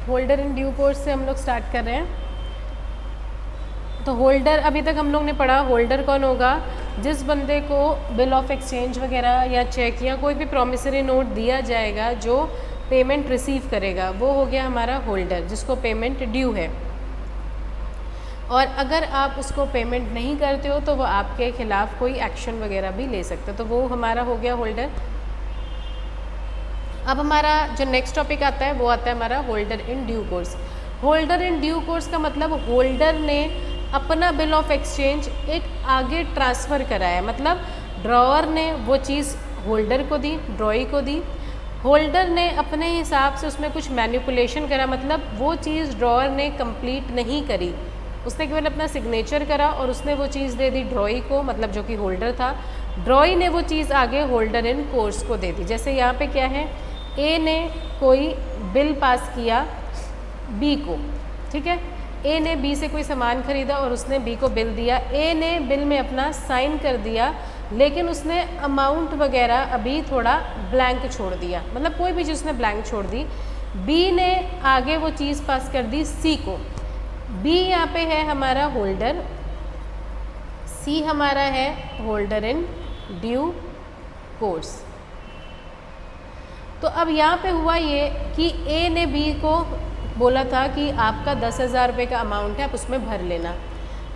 Holder in due course से हम लोग स्टार्ट कर रहे हैं। तो होल्डर अभी तक हम लोग ने पढ़ा, होल्डर कौन होगा? जिस बंदे को बिल ऑफ एक्सचेंज वगैरह या चेक या कोई भी प्रॉमिसरी नोट दिया जाएगा जो पेमेंट रिसीव करेगा, वो हो गया हमारा होल्डर, जिसको पेमेंट ड्यू है। और अगर आप उसको पेमेंट नहीं करते हो तो वो आपके खिलाफ कोई एक्शन वगैरह भी ले सकते हो, तो वो हमारा हो गया होल्डर। अब हमारा जो नेक्स्ट टॉपिक आता है वो आता है हमारा holder in due course. Holder in due course का मतलब होल्डर ने अपना बिल ऑफ एक्सचेंज एक आगे ट्रांसफ़र कराया, मतलब ड्रॉअर ने वो चीज़ होल्डर को दी, ड्रॉई को दी, होल्डर ने अपने हिसाब से उसमें कुछ मैनिपुलेशन करा, मतलब वो चीज़ ड्रॉअर ने कंप्लीट नहीं करी, उसने केवल अपना सिग्नेचर करा और उसने वो चीज़ दे दी ड्रॉई को, मतलब जो कि होल्डर था। ड्रॉई ने वो चीज़ आगे होल्डर इन कोर्स को दे दी। जैसे यहाँ पे क्या है, ए ने कोई बिल पास किया बी को, ठीक है, ए ने बी से कोई सामान खरीदा और उसने बी को बिल दिया। ए ने बिल में अपना साइन कर दिया, लेकिन उसने अमाउंट वगैरह अभी थोड़ा ब्लैंक छोड़ दिया, मतलब कोई भी चीज़ उसने ब्लैंक छोड़ दी। बी ने आगे वो चीज़ पास कर दी सी को। बी यहाँ पे है हमारा होल्डर, सी हमारा है होल्डर इन ड्यू कोर्स। तो अब यहाँ पे हुआ ये कि ए ने बी को बोला था कि आपका 10,000 रुपये का अमाउंट है, आप उसमें भर लेना।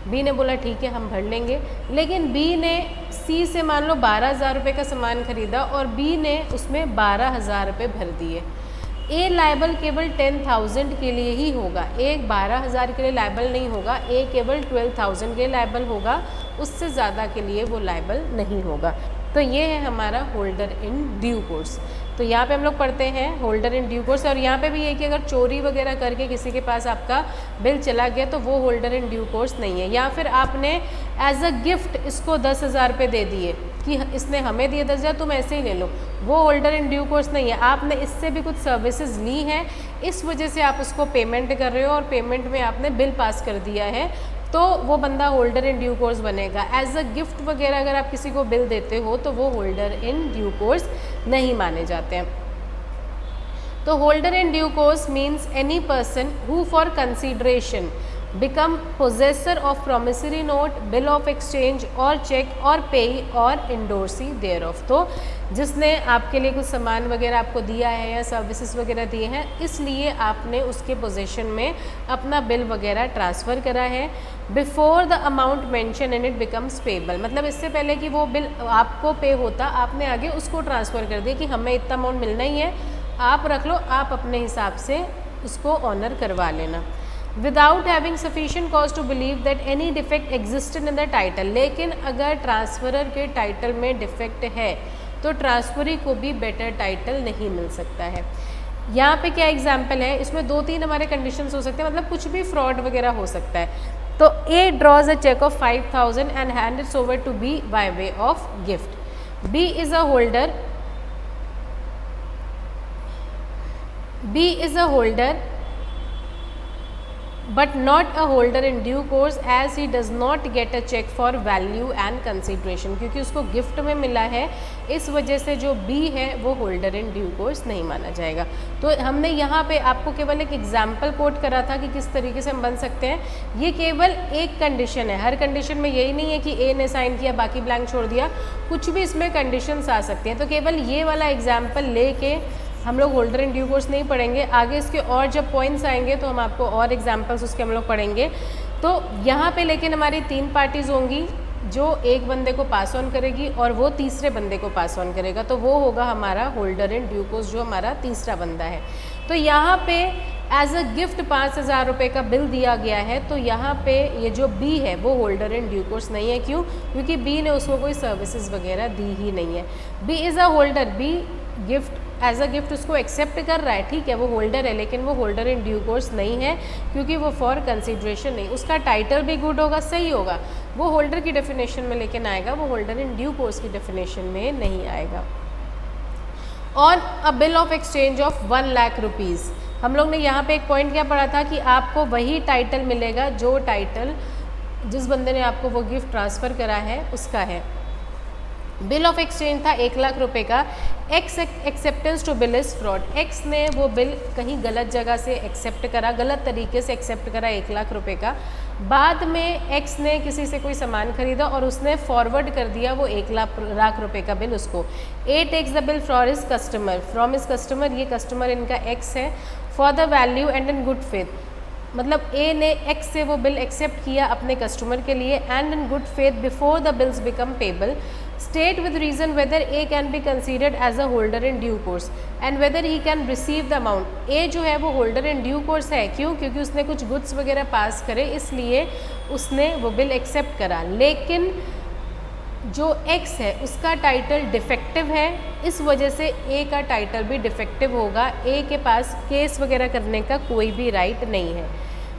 बी ने बोला ठीक है हम भर लेंगे, लेकिन बी ने सी से मान लो 12,000 रुपये का सामान खरीदा और बी ने उसमें 12,000 रुपये भर दिए। ए लायबल केवल 10,000 के लिए ही होगा, ए 12,000 के लिए लायबल नहीं होगा, ए केवल 12,000 के लिए लायबल होगा, उससे ज़्यादा के लिए वो लायबल नहीं होगा। तो ये है हमारा होल्डर इन ड्यू कोर्स। तो यहाँ पे हम लोग पढ़ते हैं होल्डर इन ड्यू कोर्स, और यहाँ पे भी ये कि अगर चोरी वगैरह करके किसी के पास आपका बिल चला गया तो वो होल्डर इन ड्यू कोर्स नहीं है। या फिर आपने एज अ गिफ्ट इसको 10,000 रुपये दे दिए कि इसने हमें दिए 10,000, तुम ऐसे ही ले लो, वो होल्डर इन ड्यू कोर्स नहीं है। आपने इससे भी कुछ सर्विसेज ली हैं, इस वजह से आप उसको पेमेंट कर रहे हो और पेमेंट में आपने बिल पास कर दिया है, तो वो बंदा होल्डर इन ड्यू कोर्स बनेगा। एज अ गिफ्ट वगैरह अगर आप किसी को बिल देते हो तो वो होल्डर इन ड्यू कोर्स नहीं माने जाते हैं। तो holder in due course means any person who for consideration become possessor of promissory note, bill of exchange और check और pay और endorsee thereof। तो जिसने आपके लिए कुछ सामान वगैरह आपको दिया है या सर्विसेज वगैरह दिए हैं, इसलिए आपने उसके पोजेशन में अपना बिल वगैरह ट्रांसफ़र करा है। Before the amount mention in it becomes payable, मतलब इससे पहले कि वो बिल आपको पे होता, आपने आगे उसको ट्रांसफ़र कर दिया कि हमें इतना अमाउंट मिलना ही है, आप रख लो, आप अपने हिसाब से उसको ऑनर करवा लेना। Without having sufficient cause to believe that any defect existed in the title, लेकिन अगर ट्रांसफरर के टाइटल में डिफेक्ट है तो ट्रांसफरी को भी बेटर टाइटल नहीं मिल सकता है। यहाँ पे क्या एग्जाम्पल है, इसमें 2-3 हमारे कंडीशंस हो सकते हैं, मतलब कुछ भी फ्रॉड वगैरह हो सकता है। तो A draws a cheque of 5,000 and hand its over to B by way of gift. B is a holder, B is a holder but not a holder in due course as he does not get a check for value and consideration, क्योंकि उसको gift में मिला है, इस वजह से जो B है वो होल्डर इन ड्यू कोर्स नहीं माना जाएगा। तो हमने यहाँ पे आपको केवल एक एग्जाम्पल कोट करा था कि किस तरीके से हम बन सकते हैं। ये केवल एक कंडीशन है, हर कंडीशन में यही नहीं है कि A ने साइन किया बाकी ब्लैंक छोड़ दिया, कुछ भी इसमें कंडीशंस आ सकती हैं। तो केवल ये वाला एग्जाम्पल लेके हम लोग होल्डर इन ड्यू कोर्स नहीं पढ़ेंगे, आगे इसके और जब पॉइंट्स आएंगे तो हम आपको और एग्जांपल्स उसके हम लोग पढ़ेंगे। तो यहाँ पे लेकिन हमारी 3 पार्टीज़ होंगी, जो एक बंदे को पास ऑन करेगी और वो तीसरे बंदे को पास ऑन करेगा, तो वो होगा हमारा होल्डर इन ड्यू कोर्स, जो हमारा तीसरा बंदा है। तो यहाँ पे एज अ गिफ्ट 5,000 रुपये का बिल दिया गया है, तो यहाँ पे ये जो बी है वो होल्डर इन ड्यू कोर्स नहीं है। क्यों? क्योंकि बी ने उसको कोई सर्विसेज वगैरह दी ही नहीं है। B is a holder, B gift as a gift उसको एक्सेप्ट कर रहा है, ठीक है, वो होल्डर है, लेकिन वो होल्डर इन ड्यू कोर्स नहीं है, क्योंकि वो फॉर कंसिडरेशन नहीं। उसका टाइटल भी गुड होगा, सही होगा, वो होल्डर की डेफिनेशन में लेकिन आएगा, वो होल्डर इन ड्यू कोर्स की डेफिनेशन में नहीं आएगा। On a bill of exchange of 1 lakh rupees, हम लोग ने यहाँ पे एक पॉइंट क्या पढ़ा था कि आपको वही टाइटल मिलेगा जो टाइटल जिस बंदे ने आपको वो गिफ्ट ट्रांसफ़र करा है उसका है। बिल ऑफ एक्सचेंज था 1 लाख रुपए का, X acceptance to bill is fraud, X ने वो बिल कहीं गलत जगह से एक्सेप्ट करा, गलत तरीके से एक्सेप्ट करा 1 लाख रुपए का, बाद में एक्स ने किसी से कोई सामान खरीदा और उसने फॉरवर्ड कर दिया वो 1 लाख रुपए का बिल उसको, A takes the bill from his customer, from his customer, ये कस्टमर इनका एक्स है, for the value and in good faith, मतलब ए ने एक्स से वो बिल एक्सेप्ट किया अपने कस्टमर के लिए, and in good faith before the bills become payable, state with reason whether A can be considered as a holder in due course and whether he can receive the amount, A जो है वो holder in due course है, क्यों, क्योंकि उसने कुछ goods वगैरह पास करे इसलिए उसने वो बिल एक्सेप्ट करा, लेकिन जो एक्स है उसका टाइटल डिफेक्टिव है, इस वजह से ए का टाइटल भी डिफेक्टिव होगा, ए के पास केस वगैरह करने का कोई भी राइट नहीं है।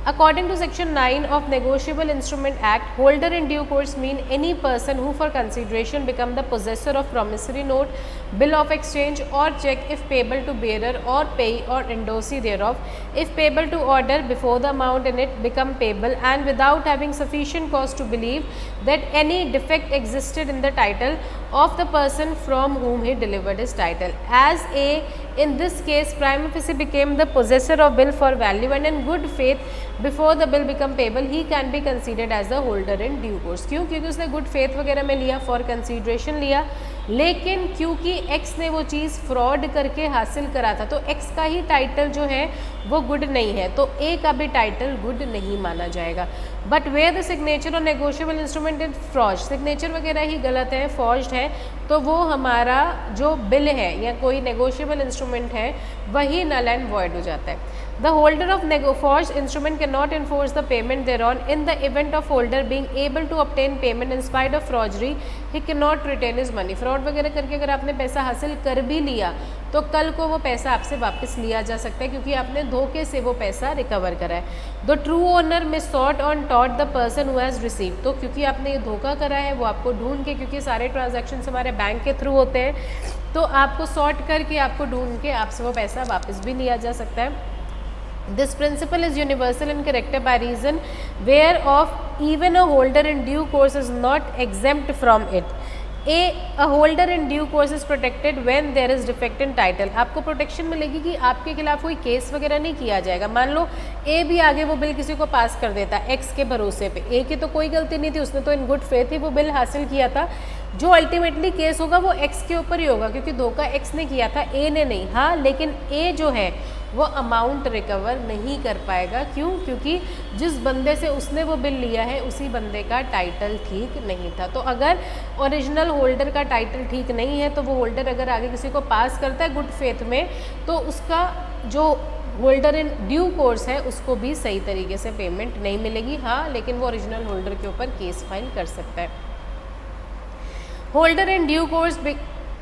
According to Section 9 of Negotiable Instrument Act, holder in due course mean any person who for consideration become the possessor of promissory note, bill of exchange or check if payable to bearer or payee or endorsee thereof, if payable to order before the amount in it become payable and without having sufficient cause to believe that any defect existed in the title of the person from whom he delivered his title. As A in this case prima facie became the possessor of bill for value and in good faith before the bill become payable, he can be considered as the holder in due course, क्यों, क्योंकि उसने good faith वगैरह में लिया, for consideration लिया, लेकिन क्योंकि x ने वो चीज़ फ्रॉड करके हासिल करा था तो एक्स का ही टाइटल जो है वो गुड नहीं है, तो ए का भी टाइटल गुड नहीं माना जाएगा। बट वेयर द सिग्नेचर और negotiable instrument is forge, signature वगैरह ही गलत है, फॉर्ज्ड है, तो वो हमारा जो बिल है या कोई नेगोशिएबल इंस्ट्रूमेंट है वही नल एंड वॉइड हो जाता है। The holder of forged instrument cannot enforce the payment thereon. In the event of holder being able to obtain payment in spite of forgery, he cannot retain his money. Fraud वगैरह करके अगर आपने पैसा हासिल कर भी लिया तो कल को वो पैसा आपसे वापस लिया जा सकता है क्योंकि आपने धोखे से वो पैसा रिकवर करा है। The true owner may sought on टॉट the person who has receive, तो क्योंकि आपने ये धोखा करा है वो आपको ढूंढ के, क्योंकि सारे ट्रांजैक्शन हमारे बैंक के थ्रू होते हैं, तो आपको सॉर्ट करके आपको ढूंढ के आपसे वो पैसा वापस भी लिया जा सकता है। This principle is universal and corrected by reason whereof even a holder in due course is not exempt from it. A holder in due course is protected when there is defect in title. आपको protection मिलेगी कि आपके खिलाफ कोई case वगैरह नहीं किया जाएगा। मान लो ए भी आगे वो बिल किसी को पास कर देता है एक्स के भरोसे पे, ए की तो कोई गलती नहीं थी, उसने तो इन गुड फेथ ही वो बिल हासिल किया था, जो अल्टीमेटली केस होगा वो एक्स के ऊपर ही होगा क्योंकि धोखा एक्स ने किया था, ए ने नहीं। हाँ, लेकिन ए जो है वो अमाउंट रिकवर नहीं कर पाएगा, क्यों, क्योंकि जिस बंदे से उसने वो बिल लिया है उसी बंदे का टाइटल ठीक नहीं था। तो अगर ओरिजिनल होल्डर का टाइटल ठीक नहीं है तो वो होल्डर अगर आगे किसी को पास करता है गुड फेथ में तो उसका जो होल्डर इन ड्यू कोर्स है उसको भी सही तरीके से पेमेंट नहीं मिलेगी। हाँ, लेकिन वो ओरिजिनल होल्डर के ऊपर केस फाइल कर सकता है। होल्डर इन ड्यू कोर्स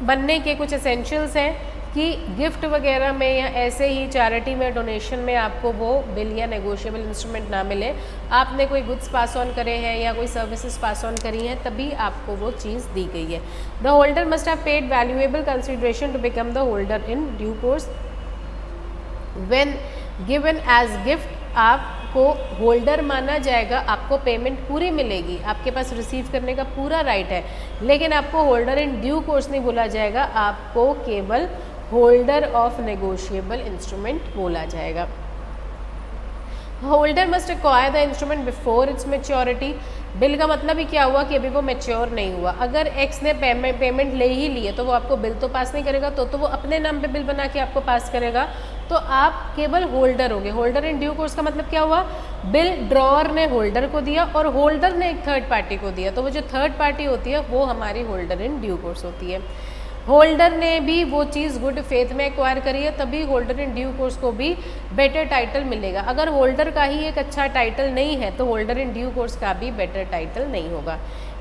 बनने के कुछ एसेंशियल्स हैं कि गिफ्ट वगैरह में या ऐसे ही चैरिटी में, डोनेशन में आपको वो बिल या नेगोशिएबल इंस्ट्रूमेंट ना मिले, आपने कोई गुड्स पास ऑन करे हैं या कोई सर्विसेज पास ऑन करी हैं तभी आपको वो चीज़ दी गई है। The holder must have paid valuable consideration to become the holder in due course when given as gift, आपको होल्डर माना जाएगा, आपको पेमेंट पूरी मिलेगी, आपके पास रिसीव करने का पूरा राइट है, लेकिन आपको होल्डर इन ड्यू कोर्स नहीं बोला जाएगा, आपको केवल होल्डर ऑफ नेगोशिएबल इंस्ट्रूमेंट बोला जाएगा। Holder must acquire the instrument before its maturity, bill का मतलब ही क्या हुआ कि अभी वो मैच्योर नहीं हुआ। अगर एक्स ने पेमेंट ले ही ली है तो वो आपको बिल तो पास नहीं करेगा, तो वो अपने नाम पे बिल बना के आपको पास करेगा, तो आप केवल होल्डर होगे। होल्डर इन ड्यू कोर्स का मतलब क्या हुआ, बिल ड्रॉअर ने होल्डर को दिया और होल्डर ने एक थर्ड पार्टी को दिया, तो वो जो थर्ड पार्टी होती है वो हमारी होल्डर इन ड्यू कोर्स होती है। होल्डर ने भी वो चीज़ गुड फेथ में एक्वायर करी है तभी होल्डर इन ड्यू कोर्स को भी बेटर टाइटल मिलेगा। अगर होल्डर का ही एक अच्छा टाइटल नहीं है तो होल्डर इन ड्यू कोर्स का भी बेटर टाइटल नहीं होगा।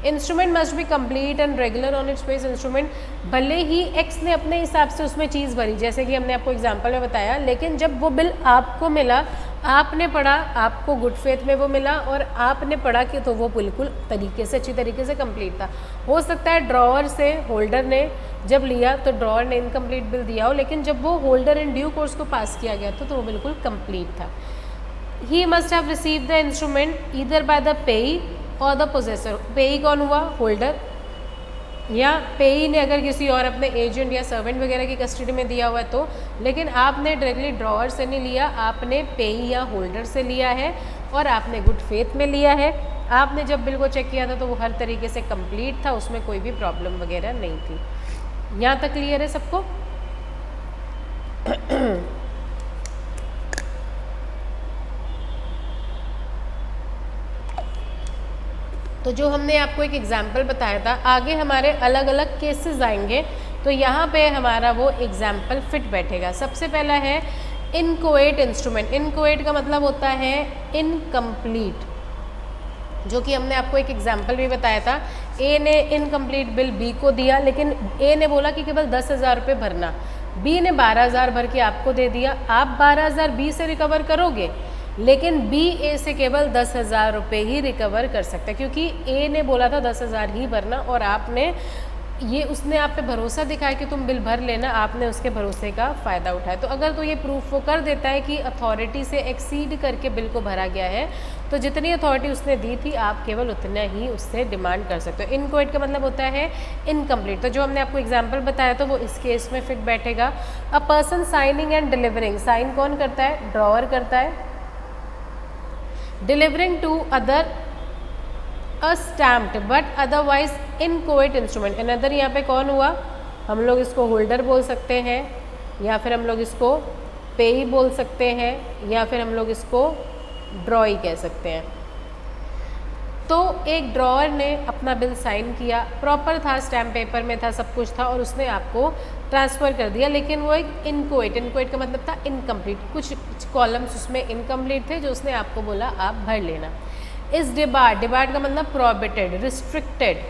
Instrument must be complete and regular on it's base, instrument भले ही एक्स ने अपने हिसाब से उसमें चीज़ भरी, जैसे कि हमने आपको एग्जांपल में बताया, लेकिन जब वो बिल आपको मिला, आपने पढ़ा, आपको गुड फेथ में वो मिला और आपने पढ़ा कि तो वो बिल्कुल तरीके से, अच्छी तरीके से कंप्लीट था। हो सकता है ड्रॉअर से होल्डर ने जब लिया तो ड्रॉअर ने इनकम्प्लीट बिल दिया हो, लेकिन जब वो होल्डर इन ड्यू कोर्स को पास किया गया तो वो बिल्कुल कंप्लीट था। He must have receive the instrument either by the पेई और द पोजेसर। पेई कौन हुआ, होल्डर, या पेई ने अगर किसी और अपने एजेंट या सर्वेंट वगैरह की कस्टडी में दिया हुआ है तो, लेकिन आपने डायरेक्टली ड्रॉअर से नहीं लिया, आपने पेई या होल्डर से लिया है और आपने गुड फेथ में लिया है। आपने जब बिल को चेक किया था तो वो हर तरीके से कंप्लीट था, उसमें कोई भी प्रॉब्लम वगैरह नहीं थी। यहाँ तक क्लियर है सबको? तो जो हमने आपको एक एग्जाम्पल बताया था, आगे हमारे अलग अलग केसेस आएंगे तो यहाँ पे हमारा वो एग्जाम्पल फिट बैठेगा। सबसे पहला है इनकोएट इंस्ट्रूमेंट। इनकोएट का मतलब होता है इनकम्प्लीट, जो कि हमने आपको एक एग्जाम्पल भी बताया था। ए ने इनकम्प्लीट बिल बी को दिया, लेकिन ए ने बोला कि केवल 10,000 रुपये भरना, बी ने 12,000 भर के आपको दे दिया। आप 12,000 बी से रिकवर करोगे, लेकिन बी ए से केवल 10,000 रुपये ही रिकवर कर सकता है, क्योंकि ए ने बोला था 10,000 ही भरना और आपने ये उसने आप पे भरोसा दिखाया कि तुम बिल भर लेना, आपने उसके भरोसे का फ़ायदा उठाया। तो अगर तो ये प्रूफ वो कर देता है कि अथॉरिटी से एक्सीड करके बिल को भरा गया है, तो जितनी अथॉरिटी उसने दी थी आप केवल उतना ही उससे डिमांड कर सकते हो। इनकोएट का मतलब होता है इनकम्प्लीट। तो जो हमने आपको एग्जाम्पल बताया तो वो इस केस में फिट बैठेगा। A person signing and delivering, sign कौन करता है? ड्रॉअर करता है। Delivering to other a stamped but otherwise inchoate instrument. Another यहाँ पे कौन हुआ? हम लोग इसको होल्डर बोल सकते हैं, या फिर हम लोग इसको पेई बोल सकते हैं, या फिर हम लोग इसको ड्रॉई कह सकते हैं। तो एक ड्रॉअर ने अपना बिल साइन किया, प्रॉपर था, स्टैम्प पेपर में था, सब कुछ था, और उसने आपको ट्रांसफ़र कर दिया, लेकिन वो एक इनकोएट का मतलब था इनकम्प्लीट, कुछ कॉलम्स उसमें इनकम्प्लीट थे जो उसने आपको बोला आप भर लेना। इस डिबार्ड का मतलब prohibited, restricted.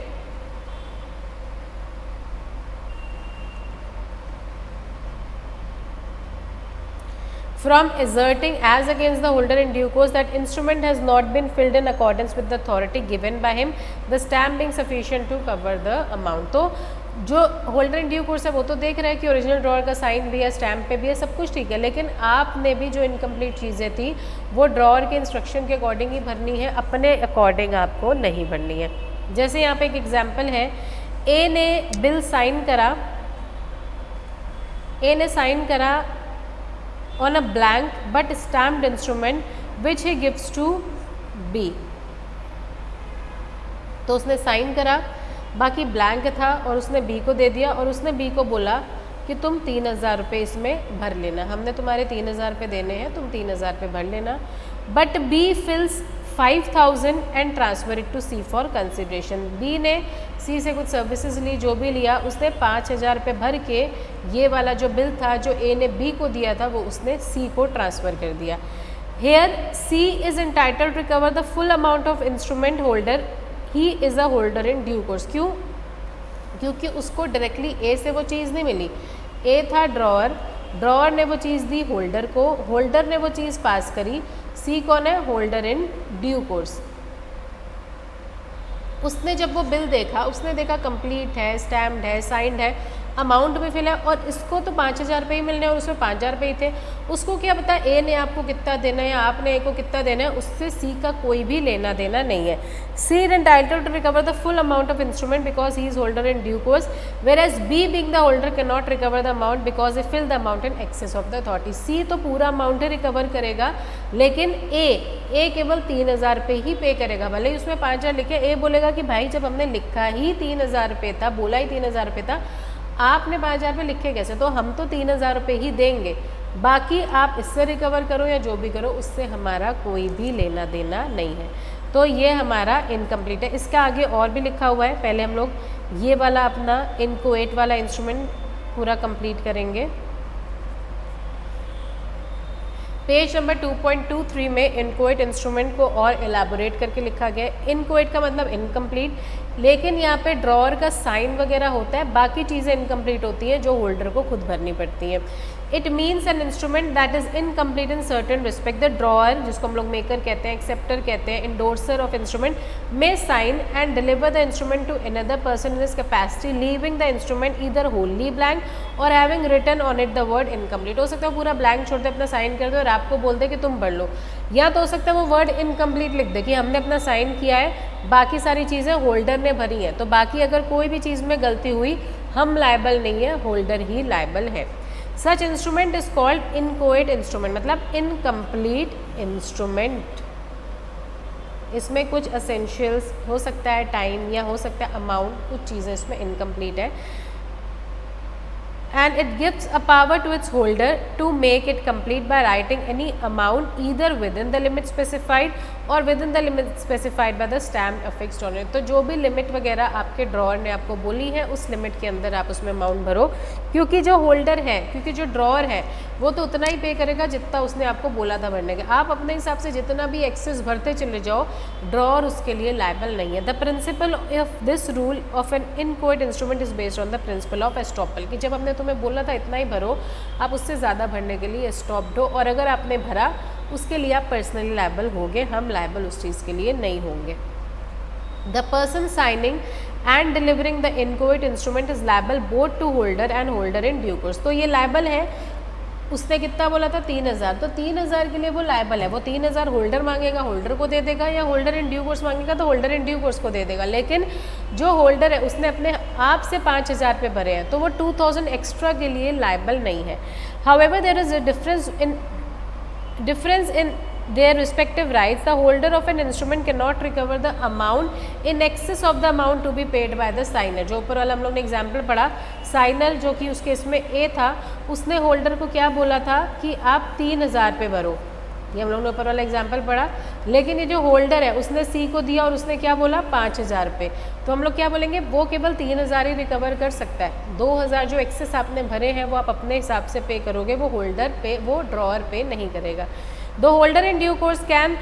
From asserting as against the holder in due course that instrument has not been filled in accordance with the authority given by him, the stamp being sufficient to cover the amount। तो जो holder in due course है वो तो देख रहा है कि original drawer का साइन भी है, स्टैम्प पे भी है, सब कुछ ठीक है, लेकिन आपने भी जो इनकम्प्लीट चीज़ें थी वो ड्रॉअर के इंस्ट्रक्शन के अकॉर्डिंग ही भरनी है, अपने अकॉर्डिंग आपको नहीं भरनी है। जैसे यहाँ पे एक एग्जाम्पल है, ए ने बिल साइन करा, ए ने साइन करा on a blank but stamped instrument which he gives to B। तो उसने साइन करा, बाकी ब्लैंक था, और उसने B को दे दिया, और उसने B को बोला कि तुम 3,000 रुपये इसमें भर लेना, हमने तुम्हारे 3,000 रुपये देने हैं, तुम 3,000 रुपये भर लेना। But B fills 5,000 and transfer it to C for consideration. B ने C से कुछ सर्विसेज ली, जो भी लिया, उसने 5,000 रुपये भर के ये वाला जो बिल था जो A ने B को दिया था वो उसने C को ट्रांसफ़र कर दिया। Here C is entitled to recover the full amount of instrument holder, he is a holder in due course. क्यों? क्योंकि उसको डायरेक्टली A से वो चीज़ नहीं मिली। A था ड्रॉअर, ड्रॉअर ने वो चीज़ दी होल्डर को, होल्डर ने वो चीज़ पास करी, C कौन है? Holder in due course. उसने जब वो बिल देखा, उसने देखा कंप्लीट है, स्टैम्प्ड है, साइंड है, अमाउंट भी फिल है, और इसको तो 5,000 रुपये ही मिलने और उसमें 5,000 रुपये ही थे। उसको क्या पता ए ने आपको कितना देना है या आपने ए को कितना देना है, उससे सी का कोई भी लेना देना नहीं है। C is entitled to recover the full amount of instrument because he is holder in due course, whereas B being the holder can not recover the amount because A fill the amount in excess of the authority. C तो पूरा amount ही recover करेगा, लेकिन ए केवल 3,000 रुपये ही पे करेगा। भले ही उसमें 5,000 लिखे, ए बोलेगा कि भाई जब हमने लिखा ही 3,000 रुपये था, बोला ही 3,000 रुपये था, आपने 5,000 रुपये लिखे कैसे, तो हम तो 3,000 रुपये ही देंगे, बाकी आप इससे रिकवर करो या जो भी करो, उससे हमारा कोई भी लेना देना नहीं है। तो ये हमारा इनकम्प्लीट है। इसका आगे और भी लिखा हुआ है, पहले हम लोग ये वाला अपना इनकोएट वाला इंस्ट्रूमेंट पूरा कंप्लीट करेंगे। पेज नंबर 2.23 में इनकोएट इंस्ट्रूमेंट को और एलाबोरेट करके लिखा गया है। इनकोएट का मतलब इनकम्प्लीट, लेकिन यहाँ पे ड्रॉअर का साइन वगैरह होता है, बाकी चीज़ें इनकम्प्लीट होती हैं जो होल्डर को खुद भरनी पड़ती हैं। It means an instrument that is incomplete in certain respect. The drawer, जिसको हम लोग मेकर कहते हैं, एक्सेप्टर कहते हैं, indorser of instrument, may sign and deliver the instrument to another person in his capacity, leaving the instrument either wholly blank और having written on it the word incomplete. हो सकता है पूरा ब्लैंक छोड़ दे, अपना साइन कर दे और आपको बोल दे कि तुम भर लो, या तो हो सकता है वो वर्ड इनकम्प्लीट लिख दे कि हमने अपना साइन किया है, बाकी सारी चीज़ें होल्डर ने भरी हैं, तो बाकी अगर कोई भी चीज़ में गलती हुई हम लायबल नहीं है, होल्डर ही लायबल है। सच instrument is called inchoate instrument, मतलब इनकम्प्लीट इंस्ट्रूमेंट। इसमें कुछ असेंशियल्स हो सकता है, टाइम या हो सकता है अमाउंट, कुछ चीज़ें इसमें इनकम्प्लीट है। And it gives a power to its holder to make it complete by writing any amount either within the limit specified or within the limit specified by the stamp affixed on it। तो जो भी limit वगैरह आपके drawer ने आपको बोली है उस लिमिट के अंदर आप उसमें अमाउंट भरो, क्योंकि जो होल्डर है, क्योंकि जो ड्रॉअर है वो तो उतना ही पे करेगा जितना उसने आपको बोला था भरने का। आप अपने हिसाब से जितना भी एक्सेस भरते चले जाओ, ड्रॉअर उसके लिए लायबल नहीं है। The principle of this rule of an inchoate instrument is based on the principle of estoppel, कि जब हमने तुम्हें बोला था इतना ही भरो, आप उससे ज़्यादा भरने के लिए स्टॉप्ड हो, और अगर आपने भरा उसके लिए आप पर्सनली लायबल होंगे, हम लायबल उस चीज़ के लिए नहीं होंगे। The person signing and delivering the inchoate instrument is liable both to holder and holder in due course. तो ये लायबल है, उसने कितना बोला था 3000, तो 3000 के लिए वो लायबल है। वो 3000 होल्डर मांगेगा, होल्डर को दे देगा, या होल्डर इन ड्यू कोर्स मांगेगा तो होल्डर इन ड्यू कोर्स को दे देगा। लेकिन जो होल्डर है उसने अपने आप से 5000 पे भरे हैं, तो वो 2000 एक्स्ट्रा के लिए लायबल नहीं है। However there is a difference in their respective rights. The holder of an instrument cannot recover the amount in excess of the amount to be paid by the signer। जो ऊपर वाला हम लोग ने एग्जाम्पल पढ़ा, signer जो कि उसके इसमें ए था, उसने होल्डर को क्या बोला था कि आप 3000 पे भरो, ये हम लोग ने ऊपर वाला एग्जाम्पल पढ़ा। लेकिन ये जो होल्डर है उसने सी को दिया और उसने क्या बोला 5000 पे, तो हम लोग क्या बोलेंगे, वो केवल 3000 ही रिकवर कर सकता है। 2000 जो एक्सेस आपने भरे हैं वो आप अपने हिसाब से पे करोगे, वो होल्डर पे, वो ड्रॉअर पे नहीं करेगा। The holder in due course can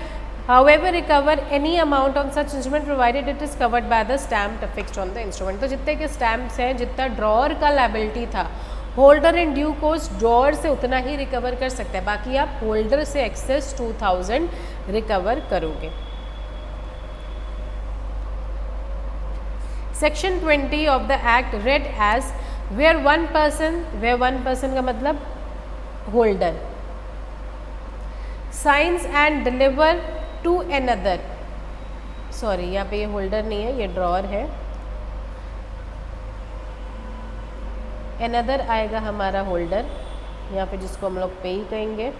however recover any amount on such instrument provided it is covered by the stamp affixed on the instrument। तो जितने के स्टैम्प्स हैं, जितना ड्रॉअर का लायबिलिटी था, holder in due course drawer से उतना ही recover कर सकता है, बाकी आप होल्डर से एक्सेस 2000 रिकवर करोगे। Section 20 of the act read as where one person का मतलब holder signs and deliver to another, sorry यहाँ पे ये होल्डर नहीं है, ये ड्रॉअर है, अनदर आएगा हमारा होल्डर, यहाँ पे जिसको हम लोग पे ही कहेंगे।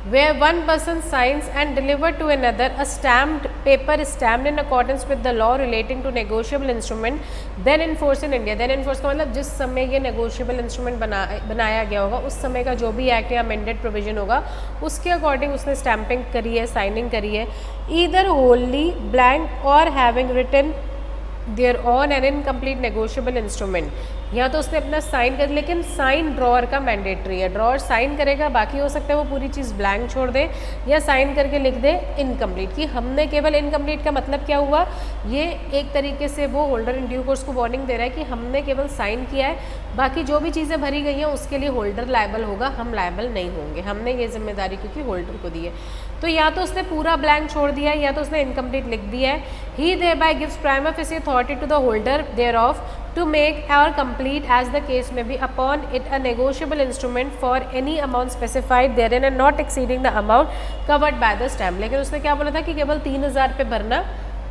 Where one person signs and deliver to another a stamped paper stamped in accordance with the law relating to negotiable instrument then enforced in India। then enforced का मतलब जिस समय ये negotiable instrument बनाया गया होगा उस समय का जो भी एक्ट या अमेंडेड प्रोविजन होगा उसके अकॉर्डिंग उसने स्टैंपिंग करी है, साइनिंग करी है, either wholly blank or having written there on an incomplete negotiable instrument. यहाँ तो उसने अपना साइन कर, लेकिन साइन ड्रॉअर का मैंडेटरी है, ड्रॉअर साइन करेगा, बाकी हो सकता है वो पूरी चीज़ ब्लैंक छोड़ दे या साइन करके लिख दे इनकम्प्लीट, कि हमने केवल इनकम्प्लीट का मतलब क्या हुआ, ये एक तरीके से वो होल्डर इन ड्यू कोर्स को वार्निंग दे रहा है कि हमने केवल साइन किया है, बाकी जो भी चीज़ें भरी गई हैं उसके लिए होल्डर लायबल होगा, हम लायबल नहीं होंगे, हमने ये जिम्मेदारी क्योंकि होल्डर को दी है। तो या तो उसने पूरा ब्लैंक छोड़ दिया है या तो उसने इनकम्प्लीट लिख दिया है। ही thereby gives prima facie authority to the holder thereof to make or complete as the case may be upon it a negotiable instrument for any amount specified therein and not exceeding the amount covered by the stamp। लेकिन उसने क्या बोला था कि केवल 3000 पे भरना,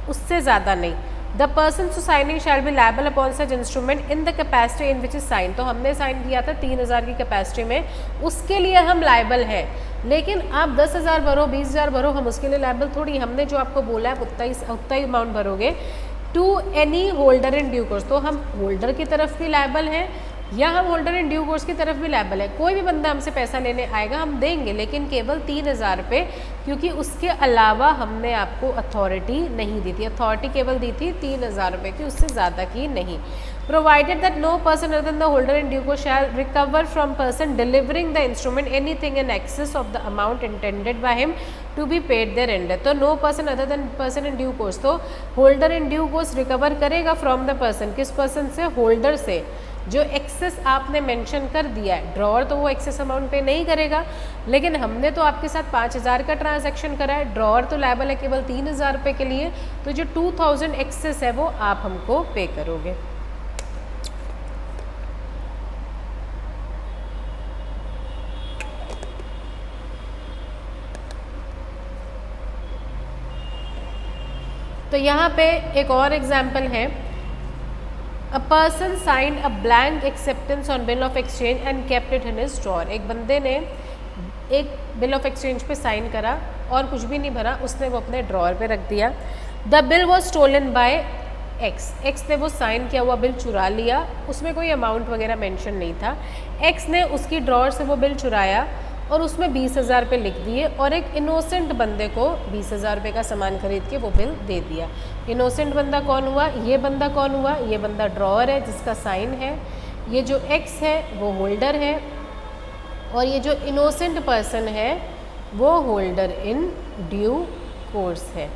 उससे ज़्यादा नहीं। The person to signing shall be liable upon such instrument in the capacity in which is sign. तो हमने साइन किया था 3000 की कैपेसिटी में, उसके लिए हम लायबल हैं, लेकिन आप 10,000 भरो, 20,000 भरो, हम उसके लिए लायबल थोड़ी, हमने जो आपको बोला है उतना ही अमाउंट भरोगे। To any holder in due course, तो हम होल्डर की तरफ भी लायबल हैं या हम होल्डर इन ड्यू कोर्स की तरफ भी लायबल है। कोई भी बंदा हमसे पैसा लेने आएगा हम देंगे, लेकिन केवल 3000 पे, क्योंकि उसके अलावा हमने आपको अथॉरिटी नहीं दी थी, अथॉरिटी केवल दी थी 3000 रुपये की, उससे ज़्यादा की नहीं। Provided that no person other than the holder in due course shall recover from person delivering the instrument anything in excess of the amount intended by him to be paid thereon. तो no person other than person in due course, तो holder in due course recover करेगा from the person, किस person से, holder से, जो access आपने mention कर दिया है। ड्रॉअर तो वो एक्सेस अमाउंट पे नहीं करेगा, लेकिन हमने तो आपके साथ 5000 का ट्रांजैक्शन करा है, ड्रॉअर तो लायबल है केवल 3000 रुपये के लिए, तो जो 2000 एक्सेस है वो आप हमको पे करोगे। तो यहाँ पे एक और एग्जाम्पल है, a person signed a blank acceptance on bill of exchange and kept it in his drawer. एक बंदे ने एक बिल ऑफ एक्सचेंज पे साइन करा और कुछ भी नहीं भरा, उसने वो अपने ड्रॉअर पे रख दिया। The bill was stolen by X ने वो साइन किया हुआ बिल चुरा लिया, उसमें कोई अमाउंट वगैरह मेंशन नहीं था। एक्स ने उसकी ड्रॉअर से वो बिल चुराया और उसमें 20,000 रुपये लिख दिए और एक इनोसेंट बंदे को 20,000 रुपये का सामान खरीद के वो बिल दे दिया। इनोसेंट बंदा कौन हुआ? ये बंदा कौन हुआ? ये बंदा ड्रॉअर है जिसका साइन है, ये जो एक्स है वो होल्डर है और ये जो इनोसेंट पर्सन है वो होल्डर इन ड्यू कोर्स है।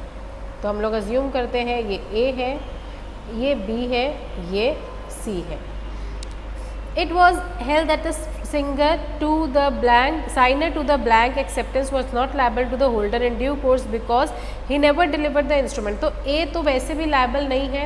तो हम लोग अज्यूम करते हैं ये ए है, ये बी है, ये सी है। It was held that the signer to the blank acceptance was not liable to the holder in due course because he never delivered the instrument। तो A तो वैसे भी liable नहीं है